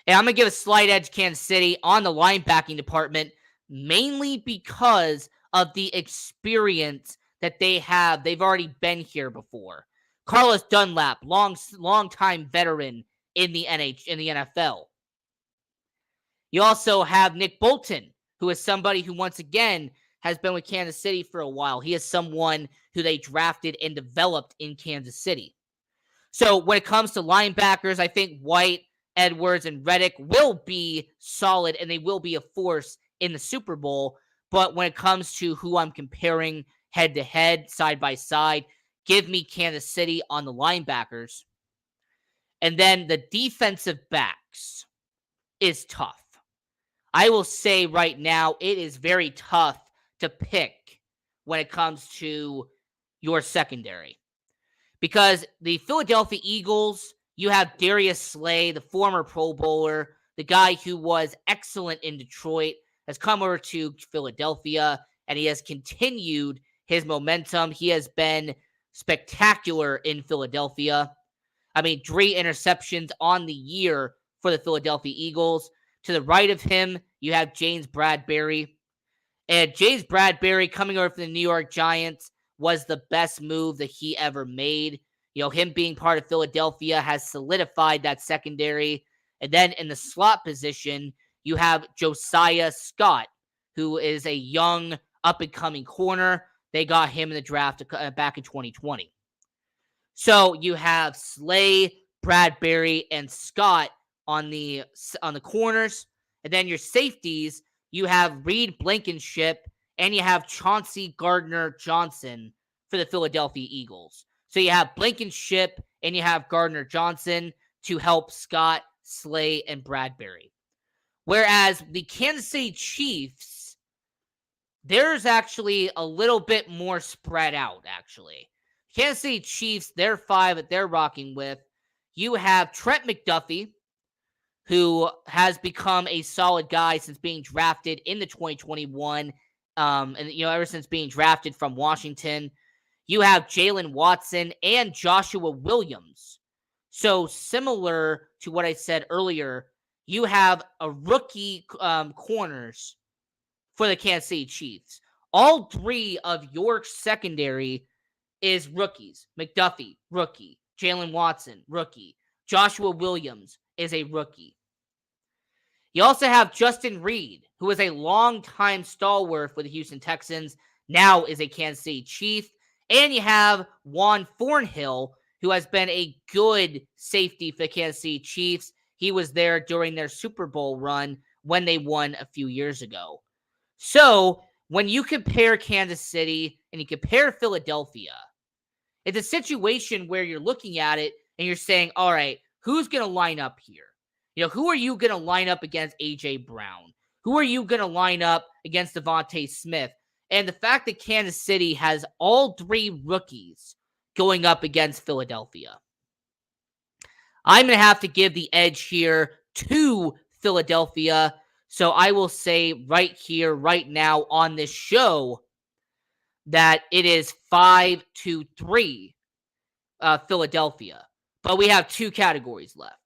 And I'm going to give a slight edge to Kansas City on the linebacking department, mainly because of the experience that they have. They've already been here before. Carlos Dunlap, long-time veteran in the NFL. You also have Nick Bolton, who is somebody who, once again, has been with Kansas City for a while. He is someone who they drafted and developed in Kansas City. So when it comes to linebackers, I think White, Edwards, and Reddick will be solid, and they will be a force in the Super Bowl. But when it comes to who I'm comparing head-to-head, side-by-side, give me Kansas City on the linebackers. And then the defensive backs is tough. I will say right now, it is very tough to pick when it comes to your secondary. Because the Philadelphia Eagles, you have Darius Slay, the former Pro Bowler, the guy who was excellent in Detroit, has come over to Philadelphia, and he has continued his momentum. He has been spectacular in Philadelphia. I mean, 3 interceptions on the year for the Philadelphia Eagles. To the right of him, you have James Bradberry. And James Bradberry coming over from the New York Giants was the best move that he ever made. Him being part of Philadelphia has solidified that secondary. And then in the slot position, you have Josiah Scott, who is a young up-and-coming corner. They got him in the draft back in 2020. So you have Slay, Bradberry, and Scott on the corners. And then your safeties, you have Reed Blankenship, and you have Chauncey Gardner-Johnson for the Philadelphia Eagles. So you have Blankenship and you have Gardner-Johnson to help Scott, Slay, and Bradberry. Whereas the Kansas City Chiefs, there's actually a little bit more spread out, actually. Kansas City Chiefs, their five that they're rocking with. You have Trent McDuffie, who has become a solid guy since being drafted in the 2021, and ever since being drafted from Washington. You have Jalen Watson and Joshua Williams. So similar to what I said earlier, you have a rookie corners for the Kansas City Chiefs. All three of York's secondary is rookies. McDuffie, rookie. Jalen Watson, rookie. Joshua Williams is a rookie. You also have Justin Reed, who is a longtime stalwart for the Houston Texans, now is a Kansas City Chief. And you have Juan Thornhill, who has been a good safety for the Kansas City Chiefs. He was there during their Super Bowl run when they won a few years ago. So when you compare Kansas City and you compare Philadelphia, it's a situation where you're looking at it and you're saying, all right, who's going to line up here? Who are you going to line up against A.J. Brown? Who are you going to line up against Devontae Smith? And the fact that Kansas City has all three rookies going up against Philadelphia, I'm going to have to give the edge here to Philadelphia. So I will say right here, right now on this show, that it is 5-3 Philadelphia. But we have two categories left.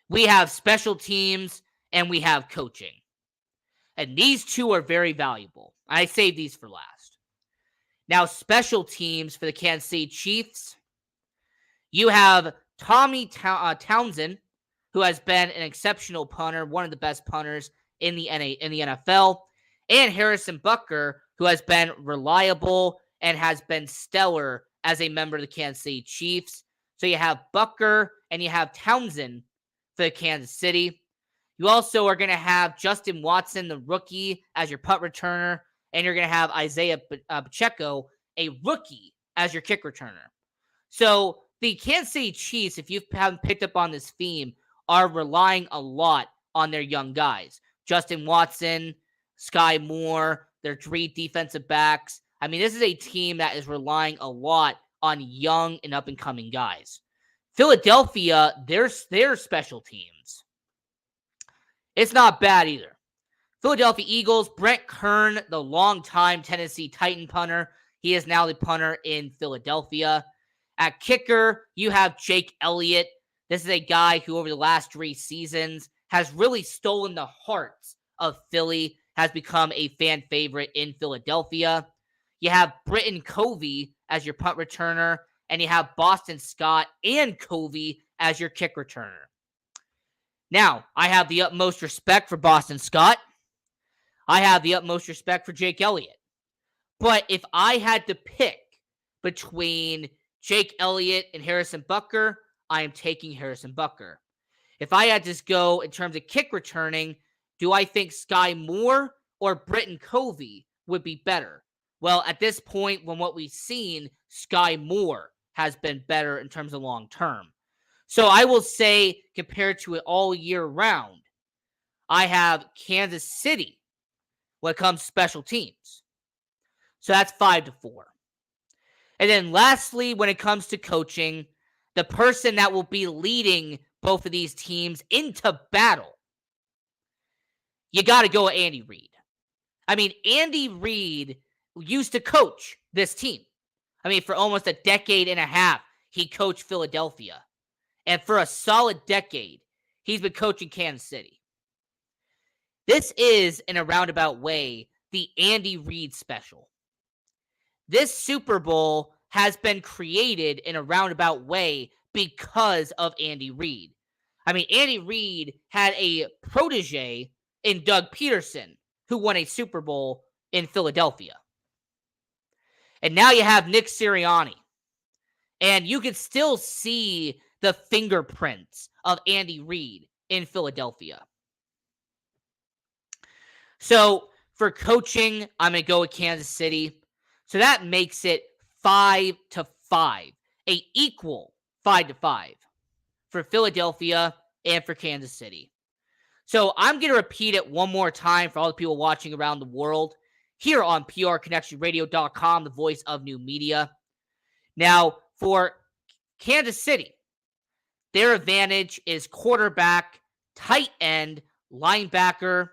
We have special teams and we have coaching. And these two are very valuable. I saved these for last. Now, special teams for the Kansas City Chiefs. You have Tommy Townsend, who has been an exceptional punter, one of the best punters in the NFL, and Harrison Butker, who has been reliable and has been stellar as a member of the Kansas City Chiefs. So you have Butker and you have Townsend for the Kansas City. You also are going to have Justin Watson, the rookie, as your punt returner, and you're going to have Isaiah Pacheco, a rookie, as your kick returner. So the Kansas City Chiefs, if you haven't picked up on this theme, are relying a lot on their young guys. Justin Watson, Sky Moore, their three defensive backs. I mean, this is a team that is relying a lot on young and up-and-coming guys. Philadelphia, their special teams, it's not bad either. Philadelphia Eagles, Brent Kern, the longtime Tennessee Titan punter. He is now the punter in Philadelphia. At kicker, you have Jake Elliott. This is a guy who over the last 3 seasons has really stolen the hearts of Philly, has become a fan favorite in Philadelphia. You have Britton Covey as your punt returner, and you have Boston Scott and Covey as your kick returner. Now, I have the utmost respect for Boston Scott. I have the utmost respect for Jake Elliott. But if I had to pick between Jake Elliott and Harrison Butker, I am taking Harrison Butker. If I had to go in terms of kick returning, do I think Sky Moore or Britton Covey would be better? Well, at this point, from what we've seen, Sky Moore has been better in terms of long term. So I will say, compared to it all year round, I have Kansas City when it comes to special teams. So that's 5-4. And then lastly, when it comes to coaching, the person that will be leading both of these teams into battle, you got to go with Andy Reid. I mean, Andy Reid used to coach this team. I mean, for almost a decade and a half, he coached Philadelphia. And for a solid decade, he's been coaching Kansas City. This is, in a roundabout way, the Andy Reid special. This Super Bowl has been created in a roundabout way because of Andy Reid. I mean, Andy Reid had a protege in Doug Peterson, who won a Super Bowl in Philadelphia. And now you have Nick Sirianni. And you can still see the fingerprints of Andy Reid in Philadelphia. So for coaching, I'm going to go with Kansas City. So that makes it 5-5, a equal 5-5 for Philadelphia and for Kansas City. So I'm going to repeat it one more time for all the people watching around the world here on PRConnectionRadio.com, the voice of new media. Now, for Kansas City, their advantage is quarterback, tight end, linebacker,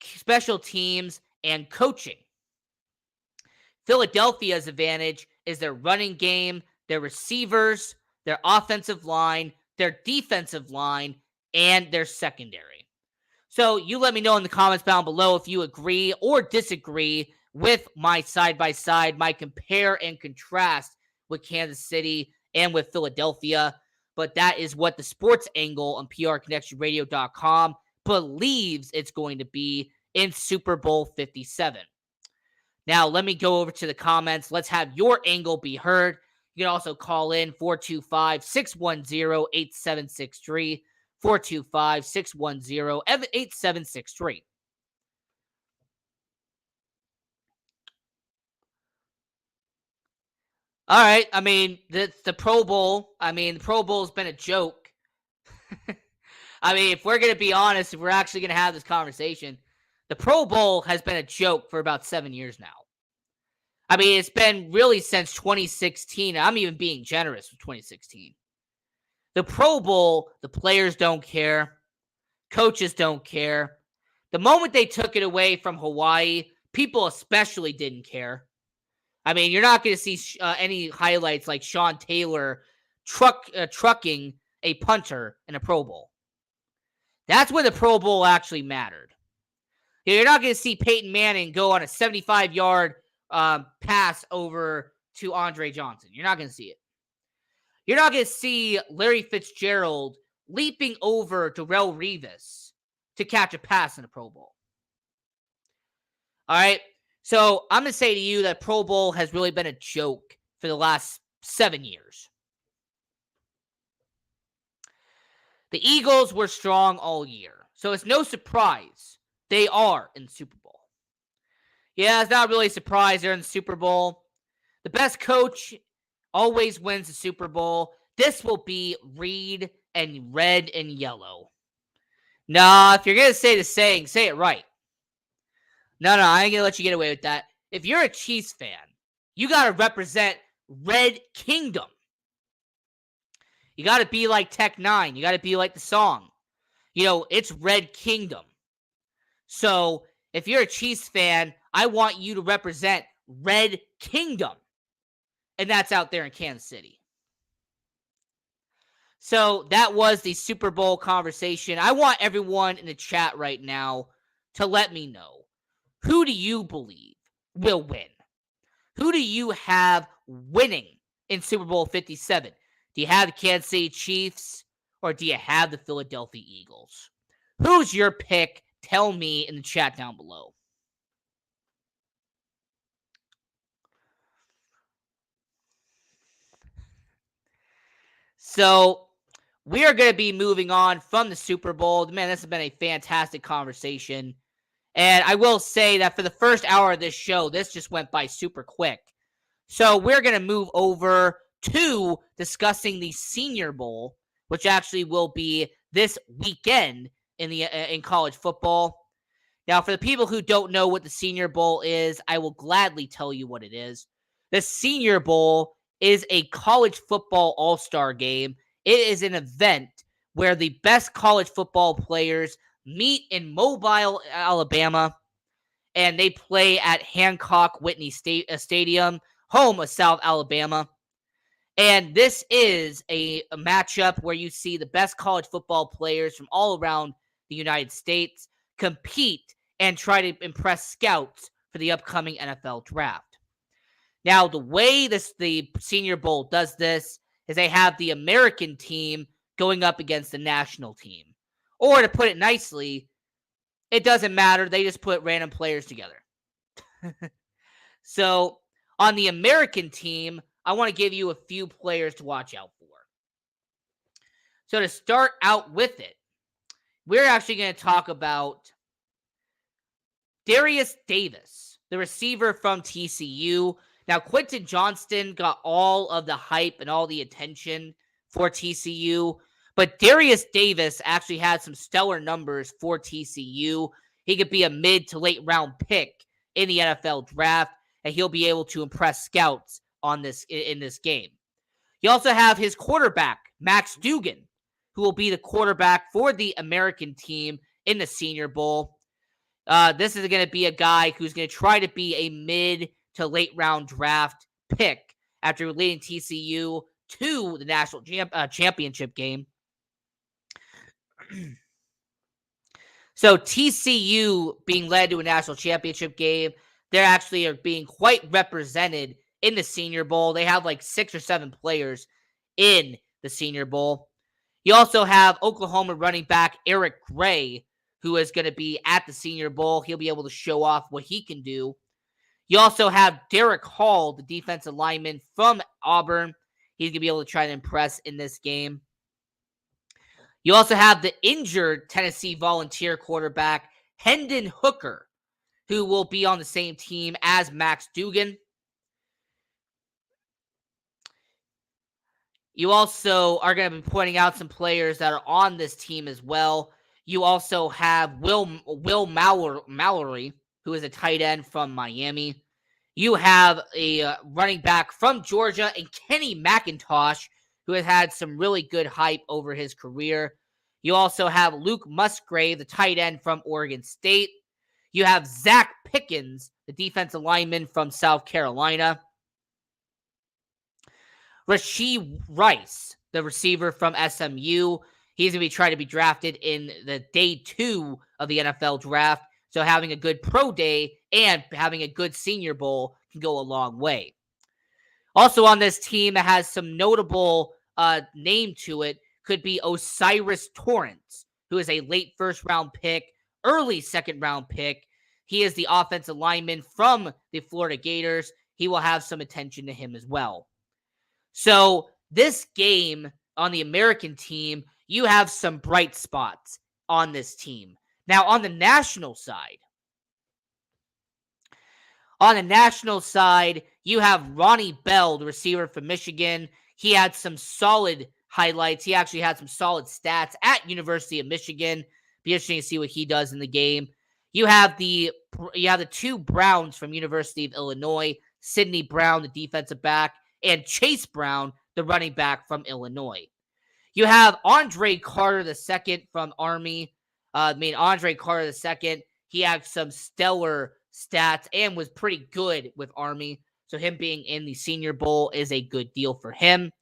special teams, and coaching. Philadelphia's advantage is their running game, their receivers, their offensive line, their defensive line, and their secondary. So you let me know in the comments down below if you agree or disagree with my side-by-side, my compare and contrast with Kansas City and with Philadelphia. But that is what the sports angle on PRConnectionRadio.com believes it's going to be in Super Bowl 57. Now, let me go over to the comments. Let's have your angle be heard. You can also call in 425-610-8763, 425-610-8763. All right. I mean, the Pro Bowl, the Pro Bowl has been a joke. I mean, if we're going to be honest, if we're actually going to have this conversation, the Pro Bowl has been a joke for about 7 years now. I mean, it's been really since 2016. I'm even being generous with 2016. The Pro Bowl, the players don't care. Coaches don't care. The moment they took it away from Hawaii, people especially didn't care. I mean, you're not going to see any highlights like Sean Taylor trucking a punter in a Pro Bowl. That's when the Pro Bowl actually mattered. You're not going to see Peyton Manning go on a 75-yard pass over to Andre Johnson. You're not going to see it. You're not going to see Larry Fitzgerald leaping over Darrelle Revis to catch a pass in a Pro Bowl. All right. So I'm going to say to you that Pro Bowl has really been a joke for the last 7 years. The Eagles were strong all year. So it's no surprise they are in the Super Bowl. Yeah, it's not really a surprise they're in the Super Bowl. The best coach always wins the Super Bowl. This will be Reid and red and yellow. Nah, if you're going to say the saying, say it right. No, I ain't going to let you get away with that. If you're a Chiefs fan, you got to represent Red Kingdom. You got to be like Tech 9. You got to be like the song. You know, it's Red Kingdom. So if you're a Chiefs fan, I want you to represent Red Kingdom. And that's out there in Kansas City. So that was the Super Bowl conversation. I want everyone in the chat right now to let me know, who do you believe will win? Who do you have winning in Super Bowl 57? Do you have the Kansas City Chiefs or do you have the Philadelphia Eagles? Who's your pick? Tell me in the chat down below. So we are going to be moving on from the Super Bowl. Man, this has been a fantastic conversation. And I will say that for the first hour of this show, this just went by super quick. So we're going to move over to discussing the Senior Bowl, which actually will be this weekend in college football. Now, for the people who don't know what the Senior Bowl is, I will gladly tell you what it is. The Senior Bowl is a college football all-star game. It is an event where the best college football players meet in Mobile, Alabama, and they play at Hancock Whitney Stadium, home of South Alabama. And this is a matchup where you see the best college football players from all around the United States compete and try to impress scouts for the upcoming NFL draft. Now, the way the Senior Bowl does this is they have the American team going up against the national team. Or to put it nicely, it doesn't matter. They just put random players together. So, on the American team, I want to give you a few players to watch out for. So, to start out with it, we're actually going to talk about Darius Davis, the receiver from TCU. Now, Quentin Johnston got all of the hype and all the attention for TCU, but Darius Davis actually had some stellar numbers for TCU. He could be a mid to late round pick in the NFL draft, and he'll be able to impress scouts on this in this game. You also have his quarterback, Max Duggan, who will be the quarterback for the American team in the Senior Bowl. This is going to be a guy who's going to try to be a mid to late round draft pick after leading TCU to the national championship game. So TCU being led to a national championship game, they actually are being quite represented in the Senior Bowl. They have like 6 or 7 players in the Senior Bowl. You also have Oklahoma running back Eric Gray, who is going to be at the Senior Bowl. He'll be able to show off what he can do. You also have Derek Hall, the defensive lineman from Auburn. He's going to be able to try to impress in this game. You also have the injured Tennessee Volunteer quarterback, Hendon Hooker, who will be on the same team as Max Duggan. You also are going to be pointing out some players that are on this team as well. You also have Will Mallory, who is a tight end from Miami. You have a running back from Georgia, and Kenny McIntosh, who has had some really good hype over his career. You also have Luke Musgrave, the tight end from Oregon State. You have Zach Pickens, the defensive lineman from South Carolina. Rashee Rice, the receiver from SMU. He's going to be trying to be drafted in the day 2 of the NFL draft. So having a good pro day and having a good Senior Bowl can go a long way. Also on this team that has some notable name to it could be O'Cyrus Torrence, who is a late first-round pick, early second-round pick. He is the offensive lineman from the Florida Gators. He will have some attention to him as well. So this game on the American team, you have some bright spots on this team. Now, on the national side, you have Ronnie Bell, the receiver from Michigan. He had some solid highlights. He actually had some solid stats at University of Michigan. Be interesting to see what he does in the game. You have the 2 Browns from University of Illinois, Sidney Brown, the defensive back, and Chase Brown, the running back from Illinois. You have Andre Carter II from Army. Andre Carter II, he had some stellar stats and was pretty good with Army. So him being in the Senior Bowl is a good deal for him.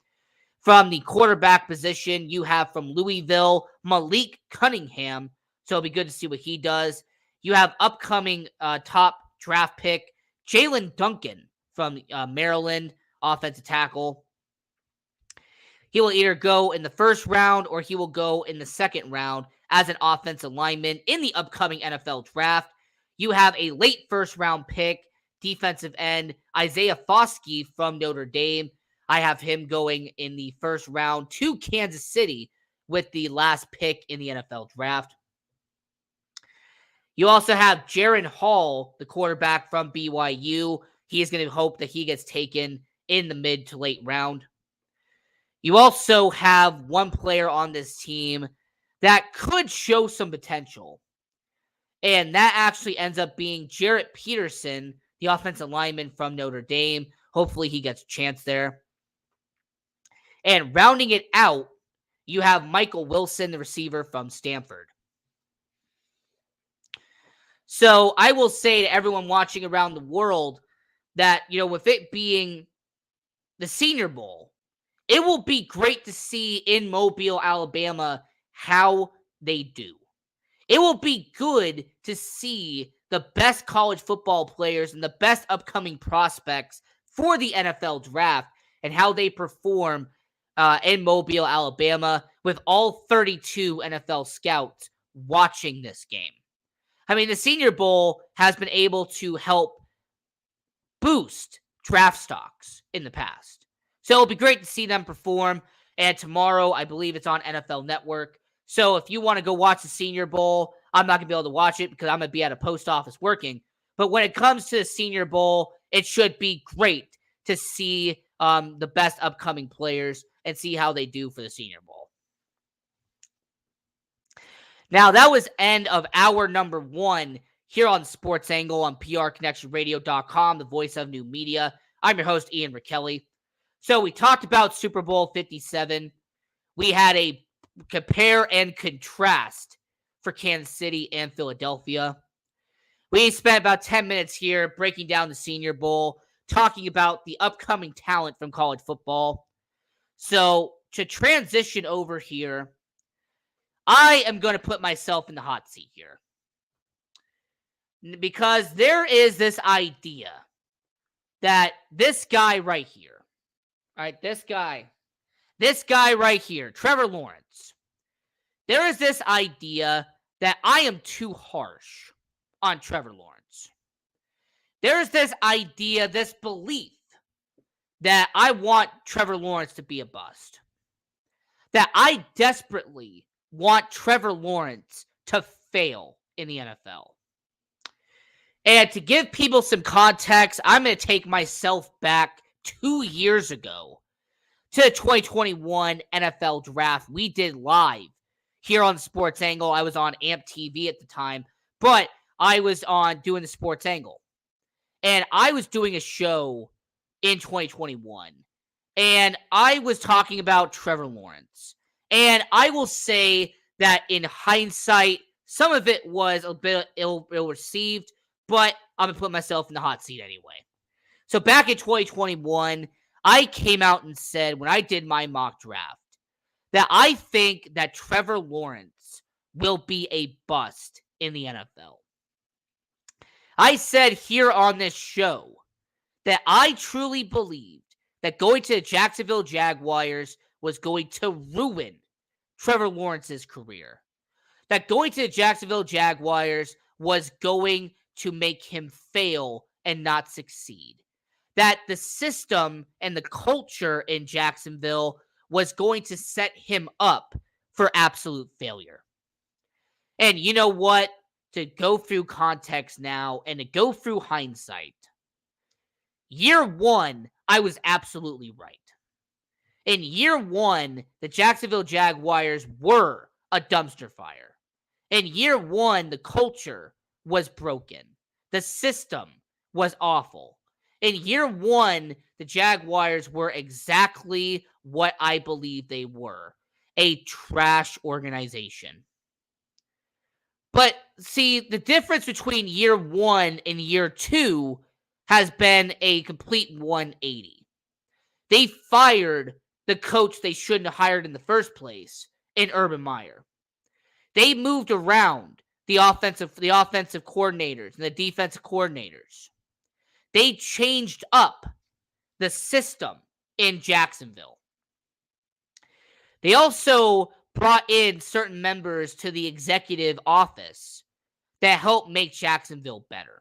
From the quarterback position, you have from Louisville, Malik Cunningham. So it'll be good to see what he does. You have upcoming top draft pick, Jalen Duncan from Maryland, offensive tackle. He will either go in the first round or he will go in the second round as an offensive lineman in the upcoming NFL draft. You have a late first round pick, defensive end, Isaiah Foskey from Notre Dame. I have him going in the first round to Kansas City with the last pick in the NFL draft. You also have Jaren Hall, the quarterback from BYU. He is going to hope that he gets taken in the mid to late round. You also have one player on this team that could show some potential. And that actually ends up being Jarrett Peterson, the offensive lineman from Notre Dame. Hopefully he gets a chance there. And rounding it out, you have Michael Wilson, the receiver from Stanford. So I will say to everyone watching around the world that, with it being the Senior Bowl, it will be great to see in Mobile, Alabama, how they do. It will be good to see the best college football players and the best upcoming prospects for the NFL draft and how they perform in Mobile, Alabama, with all 32 NFL scouts watching this game. I mean, the Senior Bowl has been able to help boost draft stocks in the past. So it'll be great to see them perform. And tomorrow, I believe it's on NFL Network. So if you want to go watch the Senior Bowl, I'm not going to be able to watch it because I'm going to be at a post office working. But when it comes to the Senior Bowl, it should be great to see the best upcoming players and see how they do for the Senior Bowl. Now, that was end of hour number 1 here on Sports Angle on PRConnectionRadio.com, the voice of new media. I'm your host, Ian Rickelli. So we talked about Super Bowl 57. We had a compare and contrast for Kansas City and Philadelphia. We spent about 10 minutes here breaking down the Senior Bowl, talking about the upcoming talent from college football. So to transition over here, I am going to put myself in the hot seat here. Because there is this idea that this guy right here, all right, this guy right here, Trevor Lawrence, there is this idea that I am too harsh on Trevor Lawrence. There is this idea, this belief that I want Trevor Lawrence to be a bust. That I desperately want Trevor Lawrence to fail in the NFL. And to give people some context, I'm going to take myself back 2 years ago to the 2021 NFL Draft. We did live here on Sports Angle. I was on AMP TV at the time, but I was on doing the Sports Angle. And I was doing a show in 2021. And I was talking about Trevor Lawrence. And I will say that in hindsight, some of it was a bit ill-received, but I'm going to put myself in the hot seat anyway. So back in 2021, I came out and said, when I did my mock draft, that I think that Trevor Lawrence will be a bust in the NFL. I said here on this show that I truly believed that going to the Jacksonville Jaguars was going to ruin Trevor Lawrence's career. That going to the Jacksonville Jaguars was going to make him fail and not succeed. That the system and the culture in Jacksonville was going to set him up for absolute failure. And you know what? To go through context now and to go through hindsight, year 1, I was absolutely right. In year 1, the Jacksonville Jaguars were a dumpster fire. In year 1, the culture was broken. The system was awful. In year 1, the Jaguars were exactly what I believe they were, a trash organization. But see, the difference between year 1 and year 2 has been a complete 180. They fired the coach they shouldn't have hired in the first place in Urban Meyer. They moved around the offensive coordinators and the defensive coordinators. They changed up the system in Jacksonville. They also brought in certain members to the executive office that helped make Jacksonville better.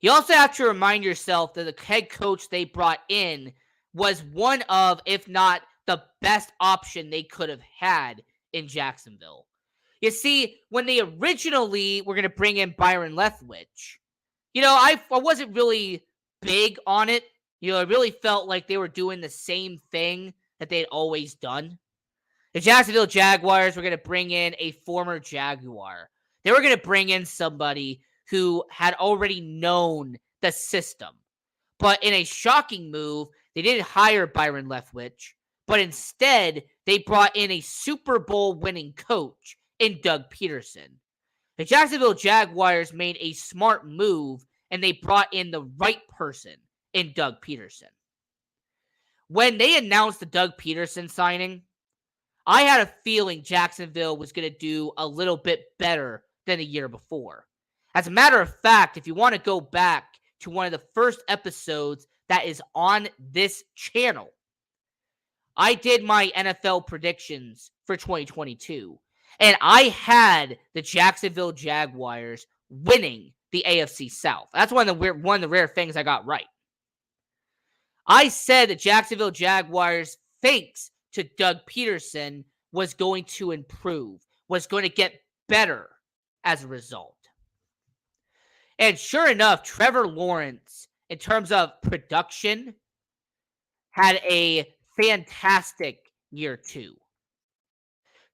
You also have to remind yourself that the head coach they brought in was one of, if not the best option they could have had in Jacksonville. You see, when they originally were going to bring in Byron Leftwich, I wasn't really big on it. I really felt like they were doing the same thing that they'd always done. The Jacksonville Jaguars were going to bring in a former Jaguar. They were going to bring in somebody who had already known the system. But in a shocking move, they didn't hire Byron Leftwich, but instead they brought in a Super Bowl winning coach in Doug Peterson. The Jacksonville Jaguars made a smart move and they brought in the right person in Doug Peterson. When they announced the Doug Peterson signing, I had a feeling Jacksonville was going to do a little bit better than the year before. As a matter of fact, if you want to go back to one of the first episodes that is on this channel, I did my NFL predictions for 2022, and I had the Jacksonville Jaguars winning the AFC South. That's one of the rare things I got right. I said the Jacksonville Jaguars, thanks to Doug Peterson, was going to improve, was going to get better as a result. And sure enough, Trevor Lawrence, in terms of production, had a fantastic year 2.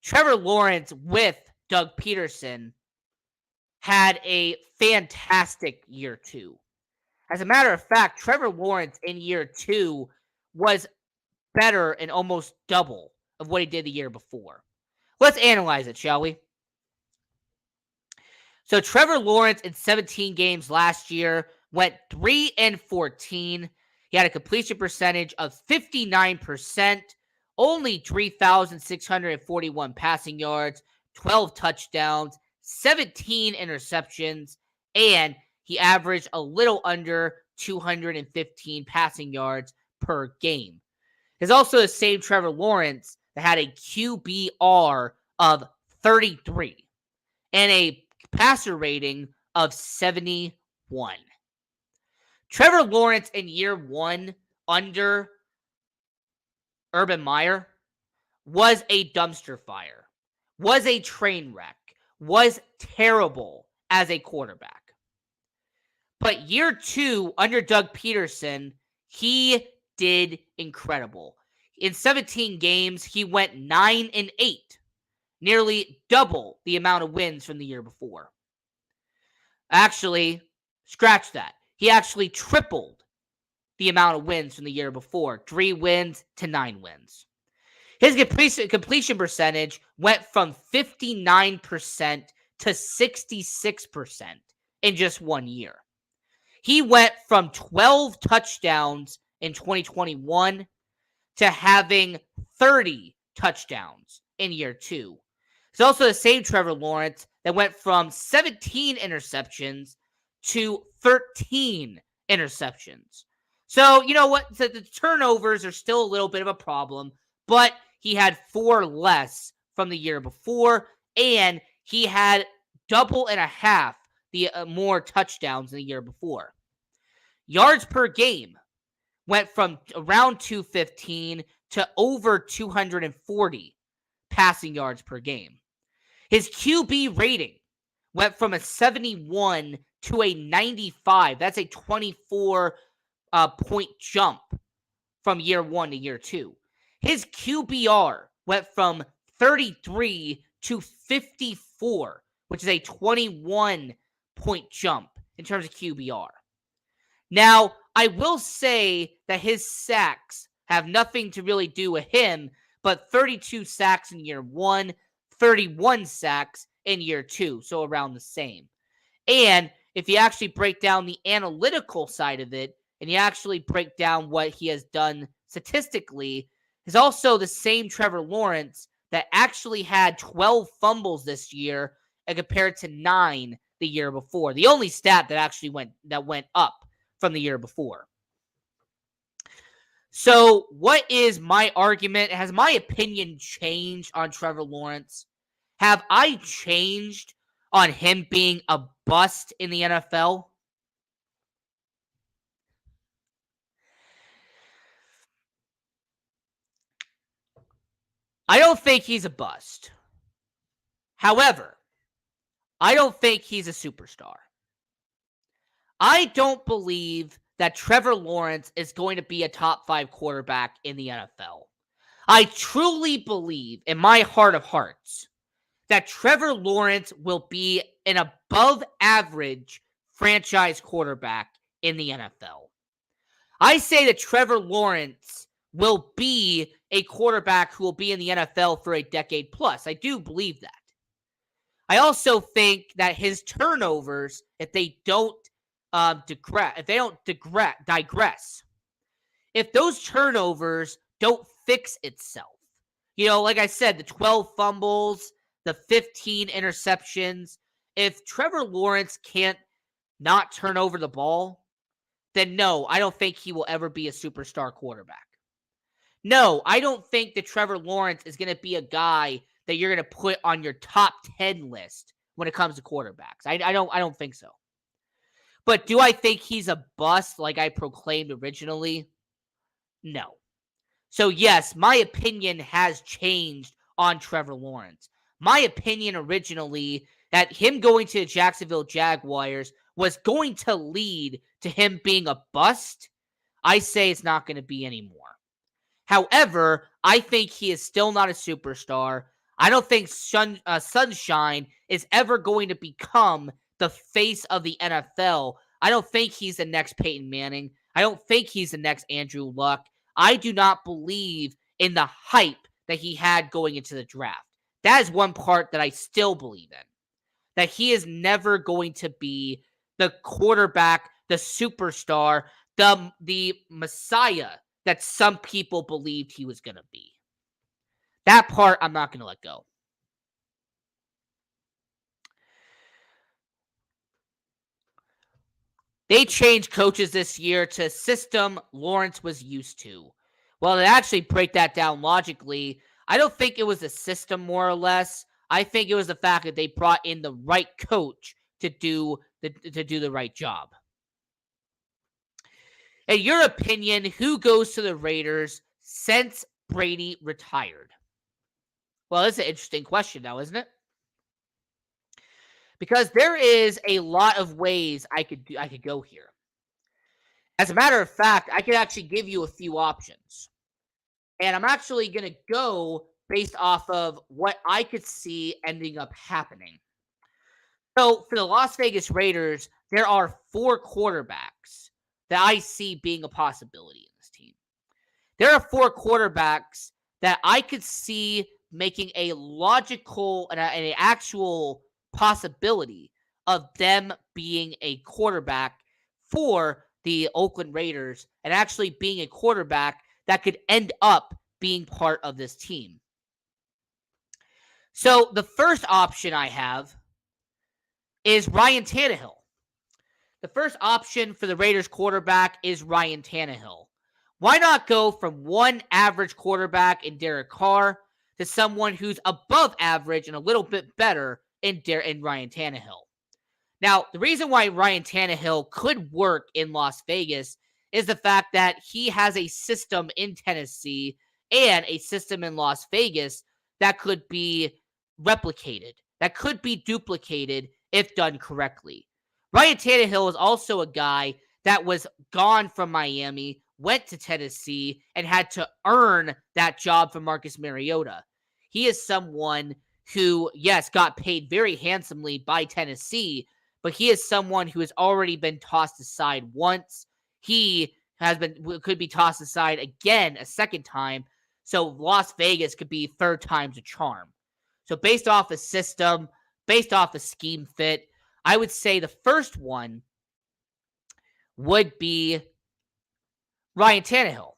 Trevor Lawrence with Doug Peterson had a fantastic year 2. As a matter of fact, Trevor Lawrence in year 2 was better and almost double of what he did the year before. Let's analyze it, shall we? So Trevor Lawrence in 17 games last year went 3-14. He had a completion percentage of 59%, only 3,641 passing yards, 12 touchdowns, 17 interceptions, and he averaged a little under 215 passing yards per game. There's also the same Trevor Lawrence that had a QBR of 33 and a passer rating of 71. Trevor Lawrence in year 1 under Urban Meyer was a dumpster fire, was a train wreck, was terrible as a quarterback. But year 2 under Doug Peterson, he did incredible. In 17 games, he went 9-8, nearly double the amount of wins from the year before. Actually, scratch that. He actually tripled the amount of wins from the year before, 3 wins to 9 wins. His completion percentage went from 59% to 66% in just 1 year. He went from 12 touchdowns in 2021 to having 30 touchdowns in year 2. It's also the same Trevor Lawrence that went from 17 interceptions to 13 interceptions. So, you know what? The turnovers are still a little bit of a problem, but he had 4 less from the year before, and he had double and a half the more touchdowns than the year before. Yards per game went from around 215 to over 240 passing yards per game. His QB rating went from a 71 to a 95. That's a 24 point jump from year 1 to year 2. His QBR went from 33 to 54, which is a 21 point jump in terms of QBR. Now, I will say that his sacks have nothing to really do with him, but 32 sacks in year 1, 31 sacks in year 2, so around the same. And if you actually break down the analytical side of it, and you actually break down what he has done statistically, is also the same Trevor Lawrence that actually had 12 fumbles this year and compared to 9 the year before. The only stat that actually went up from the year before. So what is my argument? Has my opinion changed on Trevor Lawrence? Have I changed on him being a bust in the NFL? I don't think he's a bust. However, I don't think he's a superstar. I don't believe that Trevor Lawrence is going to be a top 5 quarterback in the NFL. I truly believe in my heart of hearts that Trevor Lawrence will be an above average franchise quarterback in the NFL. I say that Trevor Lawrence will be a quarterback who will be in the NFL for a decade plus. I do believe that. I also think that his turnovers, if they don't digress, if those turnovers don't fix itself, Like I said, the 12 fumbles, the 15 interceptions. If Trevor Lawrence can't not turn over the ball, then no, I don't think he will ever be a superstar quarterback. No, I don't think that Trevor Lawrence is going to be a guy that you're going to put on your top 10 list when it comes to quarterbacks. I don't think so. But do I think he's a bust like I proclaimed originally? No. So yes, my opinion has changed on Trevor Lawrence. My opinion originally that him going to the Jacksonville Jaguars was going to lead to him being a bust. I say it's not going to be anymore. However, I think he is still not a superstar. I don't think Sunshine is ever going to become the face of the NFL. I don't think he's the next Peyton Manning. I don't think he's the next Andrew Luck. I do not believe in the hype that he had going into the draft. That is one part that I still believe in. That he is never going to be the quarterback, the superstar, the Messiah that some people believed he was going to be. That part I'm not going to let go. They changed coaches this year to a system Lawrence was used to. Well, to actually break that down logically, I don't think it was a system more or less. I think it was the fact that they brought in the right coach to do the right job. In your opinion, who goes to the Raiders since Brady retired? Well, that's an interesting question now, isn't it? Because there is a lot of ways I could go here. As a matter of fact, I could actually give you a few options. And I'm actually going to go based off of what I could see ending up happening. So for the Las Vegas Raiders, there are 4 quarterbacks that I see being a possibility in this team. There are 4 quarterbacks that I could see making a logical and an actual possibility of them being a quarterback for the Oakland Raiders and actually being a quarterback that could end up being part of this team. So the first option I have is Ryan Tannehill. The first option for the Raiders quarterback is Ryan Tannehill. Why not go from one average quarterback in Derek Carr to someone who's above average and a little bit better in Ryan Tannehill? Now, the reason why Ryan Tannehill could work in Las Vegas is the fact that he has a system in Tennessee and a system in Las Vegas that could be replicated, that could be duplicated if done correctly. Ryan Tannehill is also a guy that was gone from Miami, went to Tennessee, and had to earn that job from Marcus Mariota. He is someone who, yes, got paid very handsomely by Tennessee, but he is someone who has already been tossed aside once. He could be tossed aside again a second time. So Las Vegas could be third time's a charm. So based off a system, based off a scheme fit, I would say the first one would be Ryan Tannehill.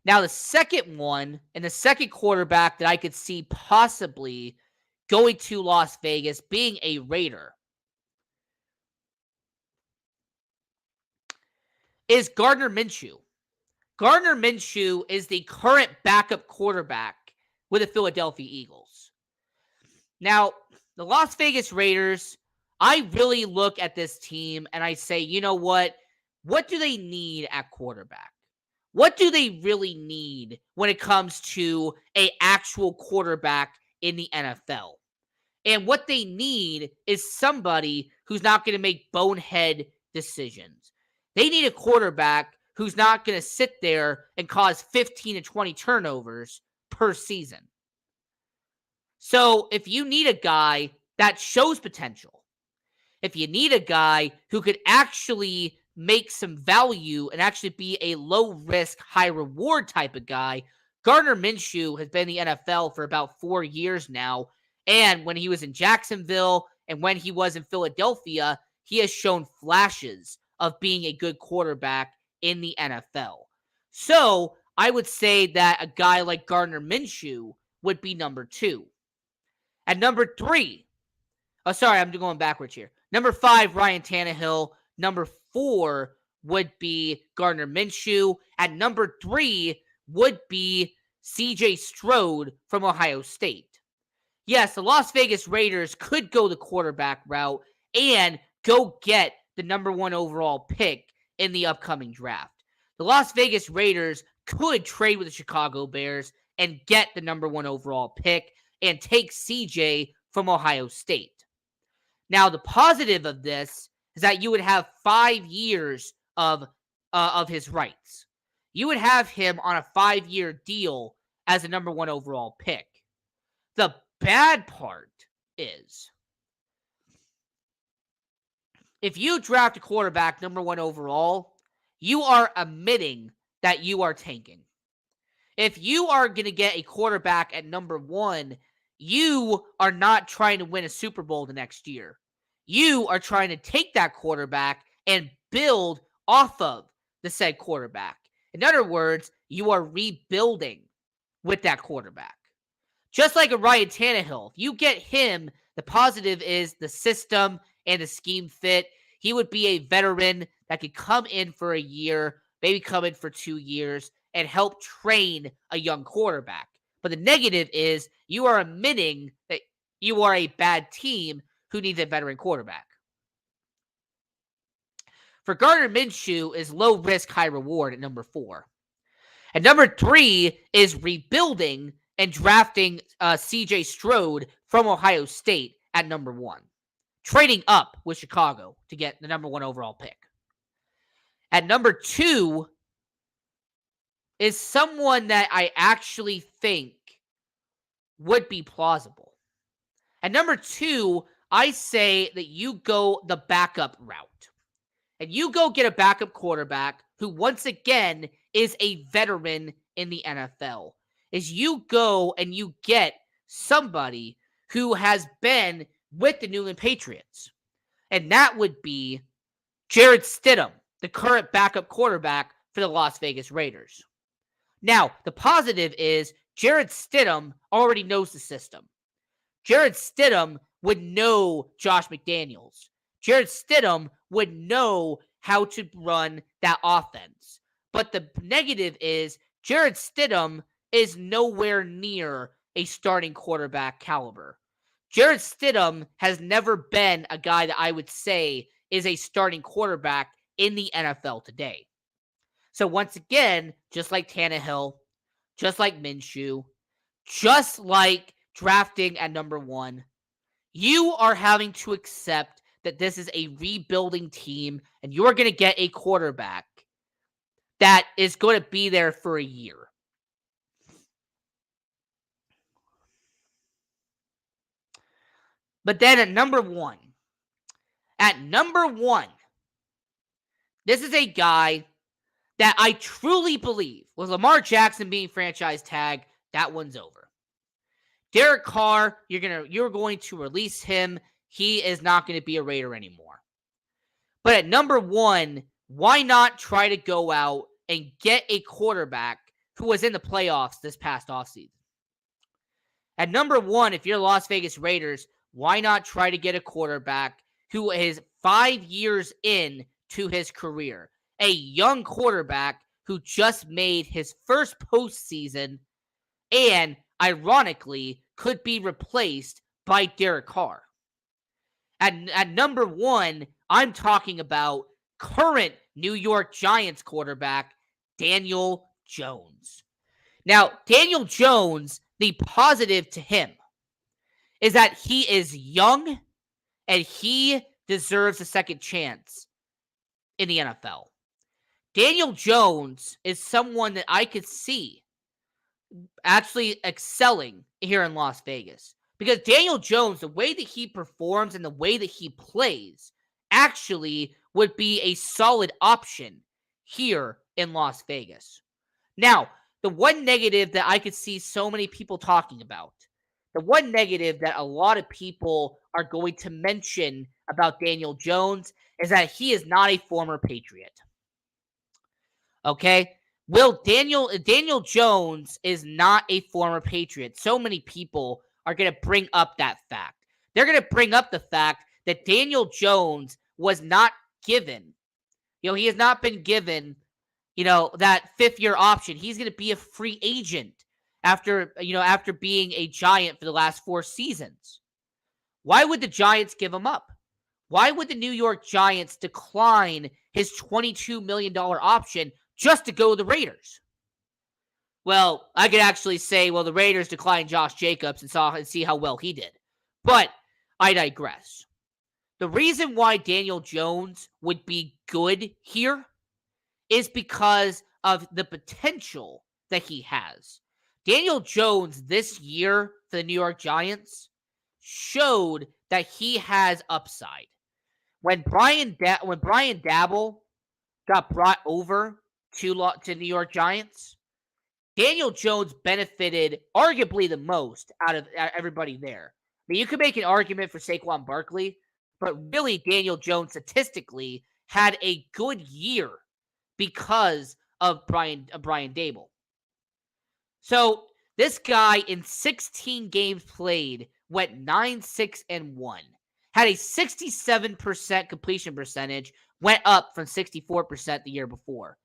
Now, the second one and the second quarterback that I could see possibly going to Las Vegas being a Raider is Gardner Minshew. Gardner Minshew is the current backup quarterback with the Philadelphia Eagles. Now, the Las Vegas Raiders, I really look at this team and I say, you know what? What do they need at quarterback? What do they really need when it comes to an actual quarterback in the NFL? And what they need is somebody who's not going to make bonehead decisions. They need a quarterback who's not going to sit there and cause 15 to 20 turnovers per season. So if you need a guy that shows potential, if you need a guy who could actually make some value and actually be a low risk, high reward type of guy, Gardner Minshew has been in the NFL for about 4 years now. And when he was in Jacksonville and when he was in Philadelphia, he has shown flashes of being a good quarterback in the NFL. So I would say that a guy like Gardner Minshew would be number 2. At number 3, oh, sorry, I'm going backwards here. Number 5, Ryan Tannehill. Number 4 would be Gardner Minshew. At number 3 would be CJ Stroud from Ohio State. Yes, the Las Vegas Raiders could go the quarterback route and go get the number 1 overall pick in the upcoming draft. The Las Vegas Raiders could trade with the Chicago Bears and get the number 1 overall pick and take CJ from Ohio State. Now, the positive of this is that you would have 5 years of his rights. You would have him on a 5-year deal as a number 1 overall pick. The bad part is, if you draft a quarterback number 1 overall, you are admitting that you are tanking. If you are going to get a quarterback at number 1, you are not trying to win a Super Bowl the next year. You are trying to take that quarterback and build off of the said quarterback. In other words, you are rebuilding with that quarterback. Just like a Ryan Tannehill, if you get him, the positive is the system and the scheme fit. He would be a veteran that could come in for a year, maybe come in for 2 years, and help train a young quarterback. But the negative is you are admitting that you are a bad team who needs a veteran quarterback. For Gardner Minshew is low risk, high reward at number 4. At number 3 is rebuilding and drafting CJ Stroud from Ohio State at number 1. Trading up with Chicago to get the number 1 overall pick. At number 2 is someone that I actually think would be plausible. At number 2, I say that you go the backup route. And you go get a backup quarterback who, once again, is a veteran in the NFL. Is you go and you get somebody who has been with the New England Patriots. And that would be Jarrett Stidham, the current backup quarterback for the Las Vegas Raiders. Now, the positive is Jarrett Stidham already knows the system. Jarrett Stidham would know Josh McDaniels. Jarrett Stidham would know how to run that offense. But the negative is Jarrett Stidham is nowhere near a starting quarterback caliber. Jarrett Stidham has never been a guy that I would say is a starting quarterback in the NFL today. So once again, just like Tannehill, just like Minshew, just like drafting at number 1, you are having to accept that this is a rebuilding team and you're going to get a quarterback that is going to be there for a year. But then at number 1, this is a guy that I truly believe, with Lamar Jackson being franchise tag, that one's over. Derek Carr, you're going to release him. He is not going to be a Raider anymore. But at number 1, why not try to go out and get a quarterback who was in the playoffs this past offseason? At number 1, if you're the Las Vegas Raiders, why not try to get a quarterback who is 5 years in to his career? A young quarterback who just made his first postseason and, ironically, could be replaced by Derek Carr. At number 1, I'm talking about current New York Giants quarterback, Daniel Jones. Now, Daniel Jones, the positive to him is that he is young and he deserves a second chance in the NFL. Daniel Jones is someone that I could see actually excelling here in Las Vegas. Because Daniel Jones, the way that he performs and the way that he plays actually would be a solid option here in Las Vegas. Now, the one negative that I could see so many people talking about, the one negative that a lot of people are going to mention about Daniel Jones is that he is not a former Patriot. Okay? Daniel Jones is not a former Patriot. So many people are going to bring up that fact. They're going to bring up the fact that Daniel Jones was not given, he has not been given, that 5th-year option. He's going to be a free agent after being a Giant for the last 4 seasons. Why would the Giants give him up? Why would the New York Giants decline his $22 million option just to go to the Raiders? Well, I could actually say, the Raiders declined Josh Jacobs and see how well he did. But I digress. The reason why Daniel Jones would be good here is because of the potential that he has. Daniel Jones this year for the New York Giants showed that he has upside. When Brian Daboll got brought over to New York Giants, Daniel Jones benefited arguably the most out of everybody there. I mean, you could make an argument for Saquon Barkley, but really Daniel Jones statistically had a good year because of Brian Daboll. So this guy in 16 games played went 9-6-1, had a 67% completion percentage, went up from 64% the year before.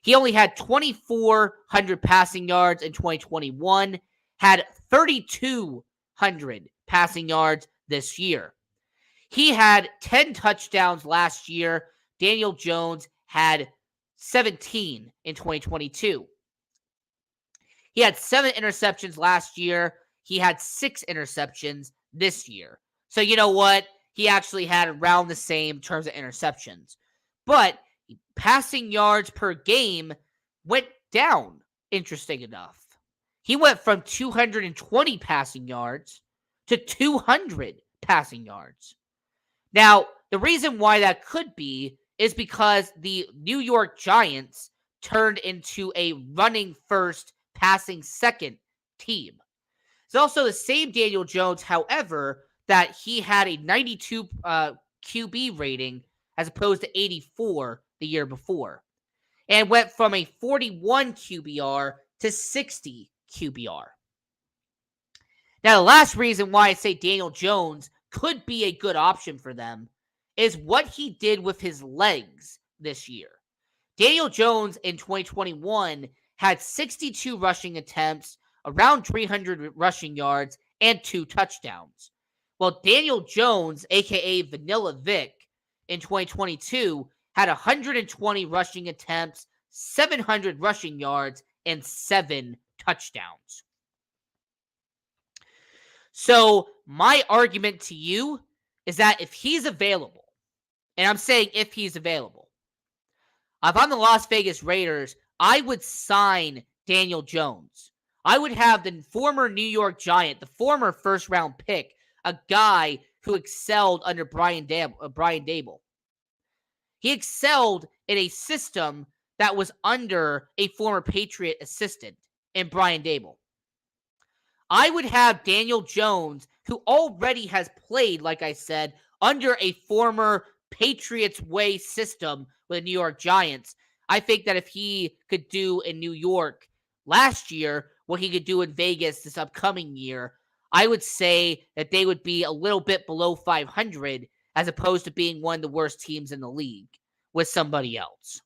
He only had 2,400 passing yards in 2021, had 3,200 passing yards this year. He had 10 touchdowns last year. Daniel Jones had 17 in 2022. He had 7 interceptions last year. He had 6 interceptions this year. So you know what? He actually had around the same terms of interceptions. But passing yards per game went down, interesting enough. He went from 220 passing yards to 200 passing yards. Now, the reason why that could be is because the New York Giants turned into a running first, passing second team. It's also the same Daniel Jones, however, that he had a 92 QB rating as opposed to 84 the year before, and went from a 41 QBR to 60 QBR. Now, the last reason why I say Daniel Jones could be a good option for them is what he did with his legs this year. Daniel Jones in 2021 had 62 rushing attempts, around 300 rushing yards, and 2 touchdowns. Well, Daniel Jones, a.k.a. Vanilla Vic, in 2022 had 120 rushing attempts, 700 rushing yards, and 7 touchdowns. So my argument to you is that if he's available, and I'm saying if he's available, if I'm the Las Vegas Raiders, I would sign Daniel Jones. I would have the former New York Giant, the former first-round pick, a guy who excelled under Brian Daboll. He excelled in a system that was under a former Patriot assistant in Brian Daboll. I would have Daniel Jones, who already has played, like I said, under a former Patriots way system with the New York Giants. I think that if he could do in New York last year what he could do in Vegas this upcoming year, I would say that they would be a little bit below 500 as opposed to being one of the worst teams in the league with somebody else.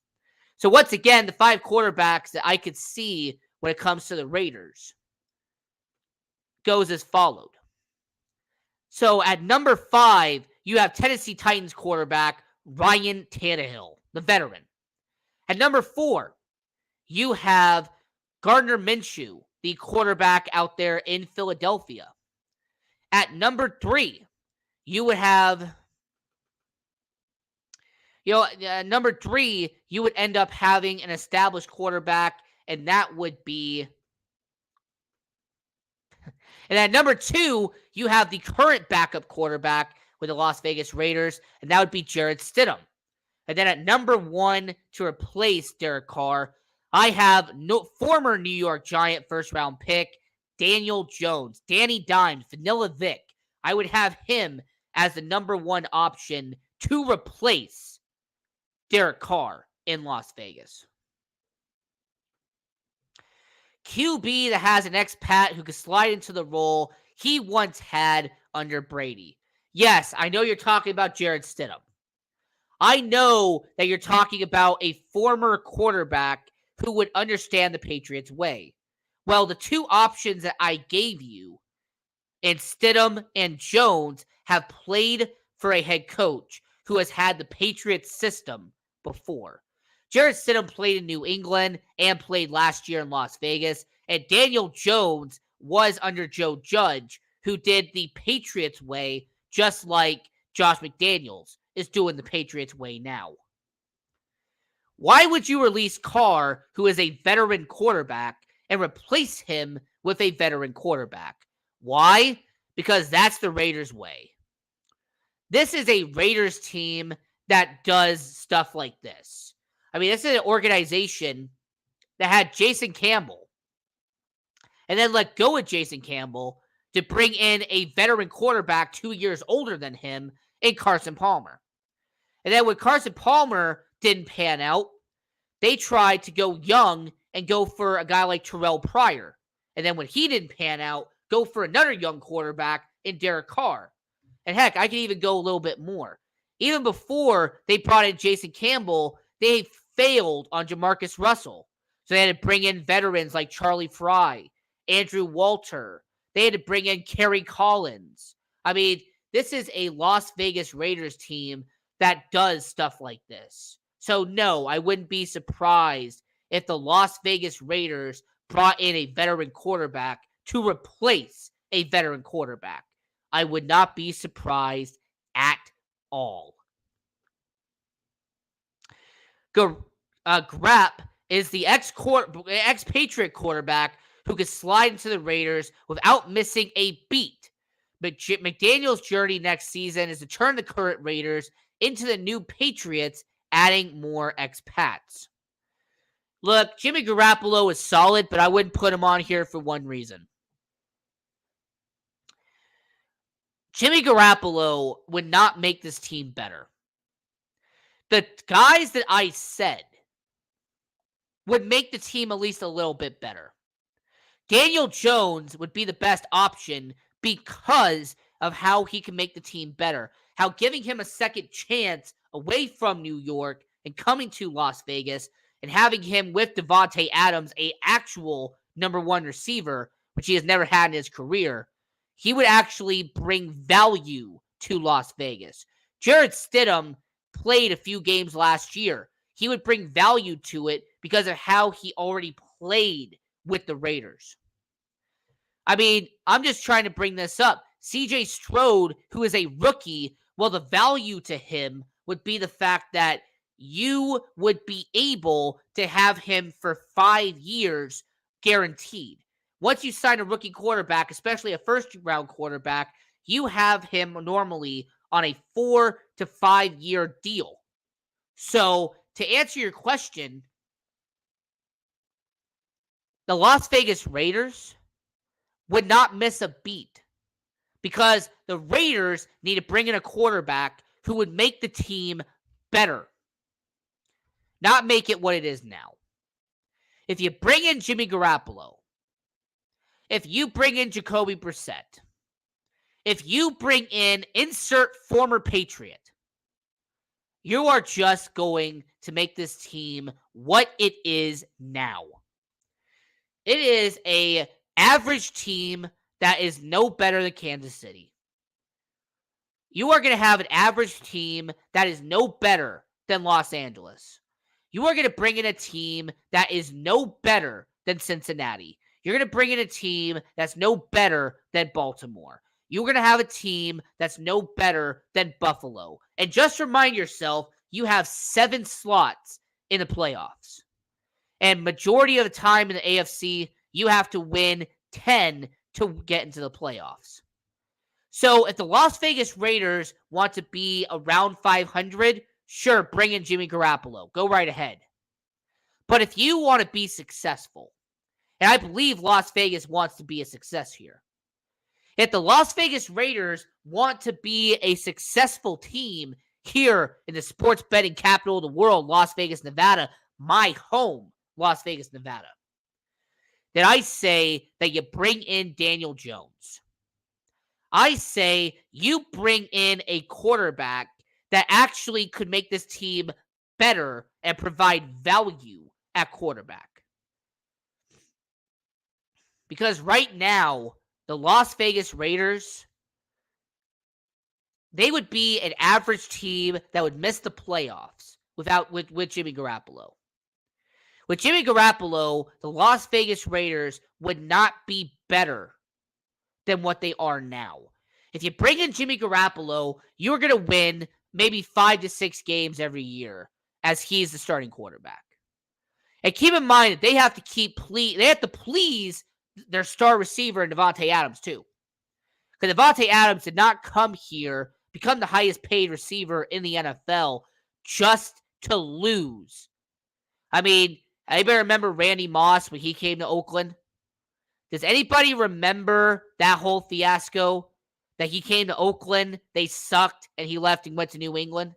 So once again, the 5 quarterbacks that I could see when it comes to the Raiders goes as followed. So at number 5, you have Tennessee Titans quarterback Ryan Tannehill, the veteran. At number 4, you have Gardner Minshew, the quarterback out there in Philadelphia. At number 3, you would have, number 3, you would end up having an established quarterback, and that would be, and at number 2, you have the current backup quarterback with the Las Vegas Raiders, and that would be Jarrett Stidham. And then at number 1, to replace Derek Carr, I have former New York Giant first-round pick, Daniel Jones, Danny Dimes, Vanilla Vic. I would have him as the number 1 option to replace Derek Carr in Las Vegas. QB that has an expat who can slide into the role he once had under Brady. Yes, I know you're talking about Jarrett Stidham. I know that you're talking about a former quarterback who would understand the Patriots way. Well, the two options that I gave you in Stidham and Jones have played for a head coach who has had the Patriots system before. Jarrett Stidham played in New England and played last year in Las Vegas, and Daniel Jones was under Joe Judge, who did the Patriots way, just like Josh McDaniels is doing the Patriots way now. Why would you release Carr, who is a veteran quarterback, and replace him with a veteran quarterback? Why? Because that's the Raiders way. This is a Raiders team that does stuff like this. I mean, this is an organization that had Jason Campbell and then let go of Jason Campbell to bring in a veteran quarterback 2 years older than him in Carson Palmer. And then when Carson Palmer didn't pan out, they tried to go young and go for a guy like Terrell Pryor. And then when he didn't pan out, go for another young quarterback in Derek Carr. And heck, I can even go a little bit more. Even before they brought in Jason Campbell, they failed on Jamarcus Russell. So they had to bring in veterans like Charlie Fry, Andrew Walter. They had to bring in Kerry Collins. I mean, this is a Las Vegas Raiders team that does stuff like this. So no, I wouldn't be surprised if the Las Vegas Raiders brought in a veteran quarterback to replace a veteran quarterback. I would not be surprised at all. Grapp is the ex-Patriot quarterback who could slide into the Raiders without missing a beat. McDaniel's journey next season is to turn the current Raiders into the new Patriots, adding more expats. Look, Jimmy Garoppolo is solid, but I wouldn't put him on here for one reason. Jimmy Garoppolo would not make this team better. The guys that I said would make the team at least a little bit better. Daniel Jones would be the best option because of how he can make the team better. How giving him a second chance away from New York and coming to Las Vegas and having him with Davante Adams, a actual number one receiver, which he has never had in his career, he would actually bring value to Las Vegas. Jarrett Stidham played a few games last year. He would bring value to it because of how he already played with the Raiders. I mean, I'm just trying to bring this up. CJ Stroud, who is a rookie, well, the value to him would be the fact that you would be able to have him for 5 years guaranteed. Once you sign a rookie quarterback, especially a first-round quarterback, you have him normally on a 4 to 5 year deal. So, to answer your question, the Las Vegas Raiders would not miss a beat because the Raiders need to bring in a quarterback who would make the team better, not make it what it is now. If you bring in Jimmy Garoppolo, if you bring in Jacoby Brissett, if you bring in insert former Patriot, you are just going to make this team what it is now. It is an average team that is no better than Kansas City. You are going to have an average team that is no better than Los Angeles. You are going to bring in a team that is no better than Cincinnati. You're going to bring in a team that's no better than Baltimore. You're going to have a team that's no better than Buffalo. And just remind yourself, you have 7 slots in the playoffs. And majority of the time in the AFC, you have to win 10 to get into the playoffs. So if the Las Vegas Raiders want to be around 500, sure, bring in Jimmy Garoppolo. Go right ahead. But if you want to be successful, and I believe Las Vegas wants to be a success here, if the Las Vegas Raiders want to be a successful team here in the sports betting capital of the world, Las Vegas, Nevada, my home, Las Vegas, Nevada, then I say that you bring in Daniel Jones. I say you bring in a quarterback that actually could make this team better and provide value at quarterback. Because right now, the Las Vegas Raiders, they would be an average team that would miss the playoffs with Jimmy Garoppolo. With Jimmy Garoppolo, the Las Vegas Raiders would not be better than what they are now. If you bring in Jimmy Garoppolo, you're going to win maybe 5 to 6 games every year as he's the starting quarterback. And keep in mind that they have to please their star receiver, Davante Adams, too. Because Davante Adams did not come here, become the highest paid receiver in the NFL, just to lose. I mean, anybody remember Randy Moss when he came to Oakland? Does anybody remember that whole fiasco? That he came to Oakland, they sucked, and he left and went to New England?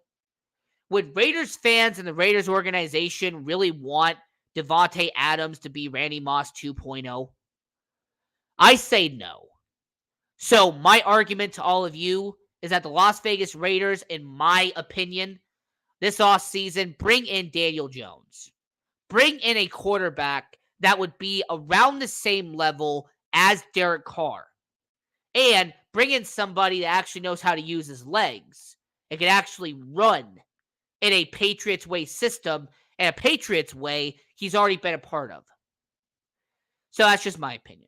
Would Raiders fans and the Raiders organization really want Davante Adams to be Randy Moss 2.0? I say no. So my argument to all of you is that the Las Vegas Raiders, in my opinion, this offseason, bring in Daniel Jones. Bring in a quarterback that would be around the same level as Derek Carr. And bring in somebody that actually knows how to use his legs and can actually run in a Patriots way system and a Patriots way he's already been a part of. So that's just my opinion.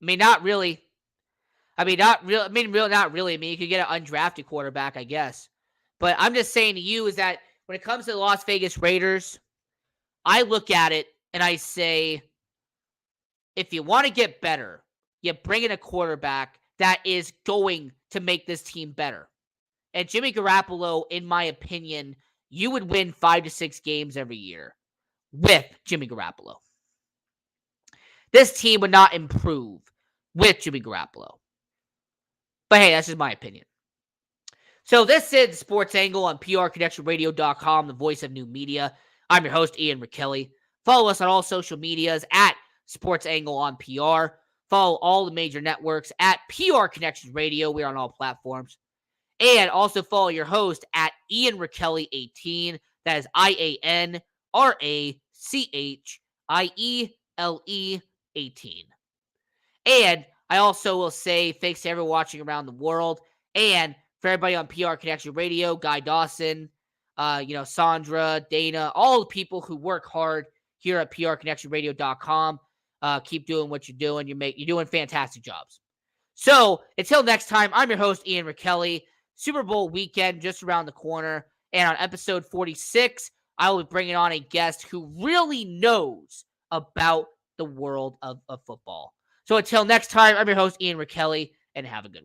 Not really. Not really. I mean, you could get an undrafted quarterback, I guess. But I'm just saying to you is that when it comes to the Las Vegas Raiders, I look at it and I say, if you want to get better, you bring in a quarterback that is going to make this team better. And Jimmy Garoppolo, in my opinion, you would win 5 to 6 games every year with Jimmy Garoppolo. This team would not improve with Jimmy Garoppolo. But hey, that's just my opinion. So this is the Sports Angle on PRConnectionRadio.com, the voice of new media. I'm your host, Ian McKelly. Follow us on all social medias at Sports Angle on PR. Follow all the major networks at PR Connections Radio. We're on all platforms. And also follow your host at Ian Rakelli18. That is IANRACHIELE 18. And I also will say thanks to everyone watching around the world. And for everybody on PR Connection Radio, Guy Dawson, Sandra, Dana, all the people who work hard here at PRConnectionRadio.com. Keep doing what you're doing. You're doing fantastic jobs. So until next time, I'm your host, Ian Rakelli. Super Bowl weekend just around the corner. And on episode 46, I will be bringing on a guest who really knows about the world of football. So until next time, I'm your host, Ian Rakelli, and have a good one.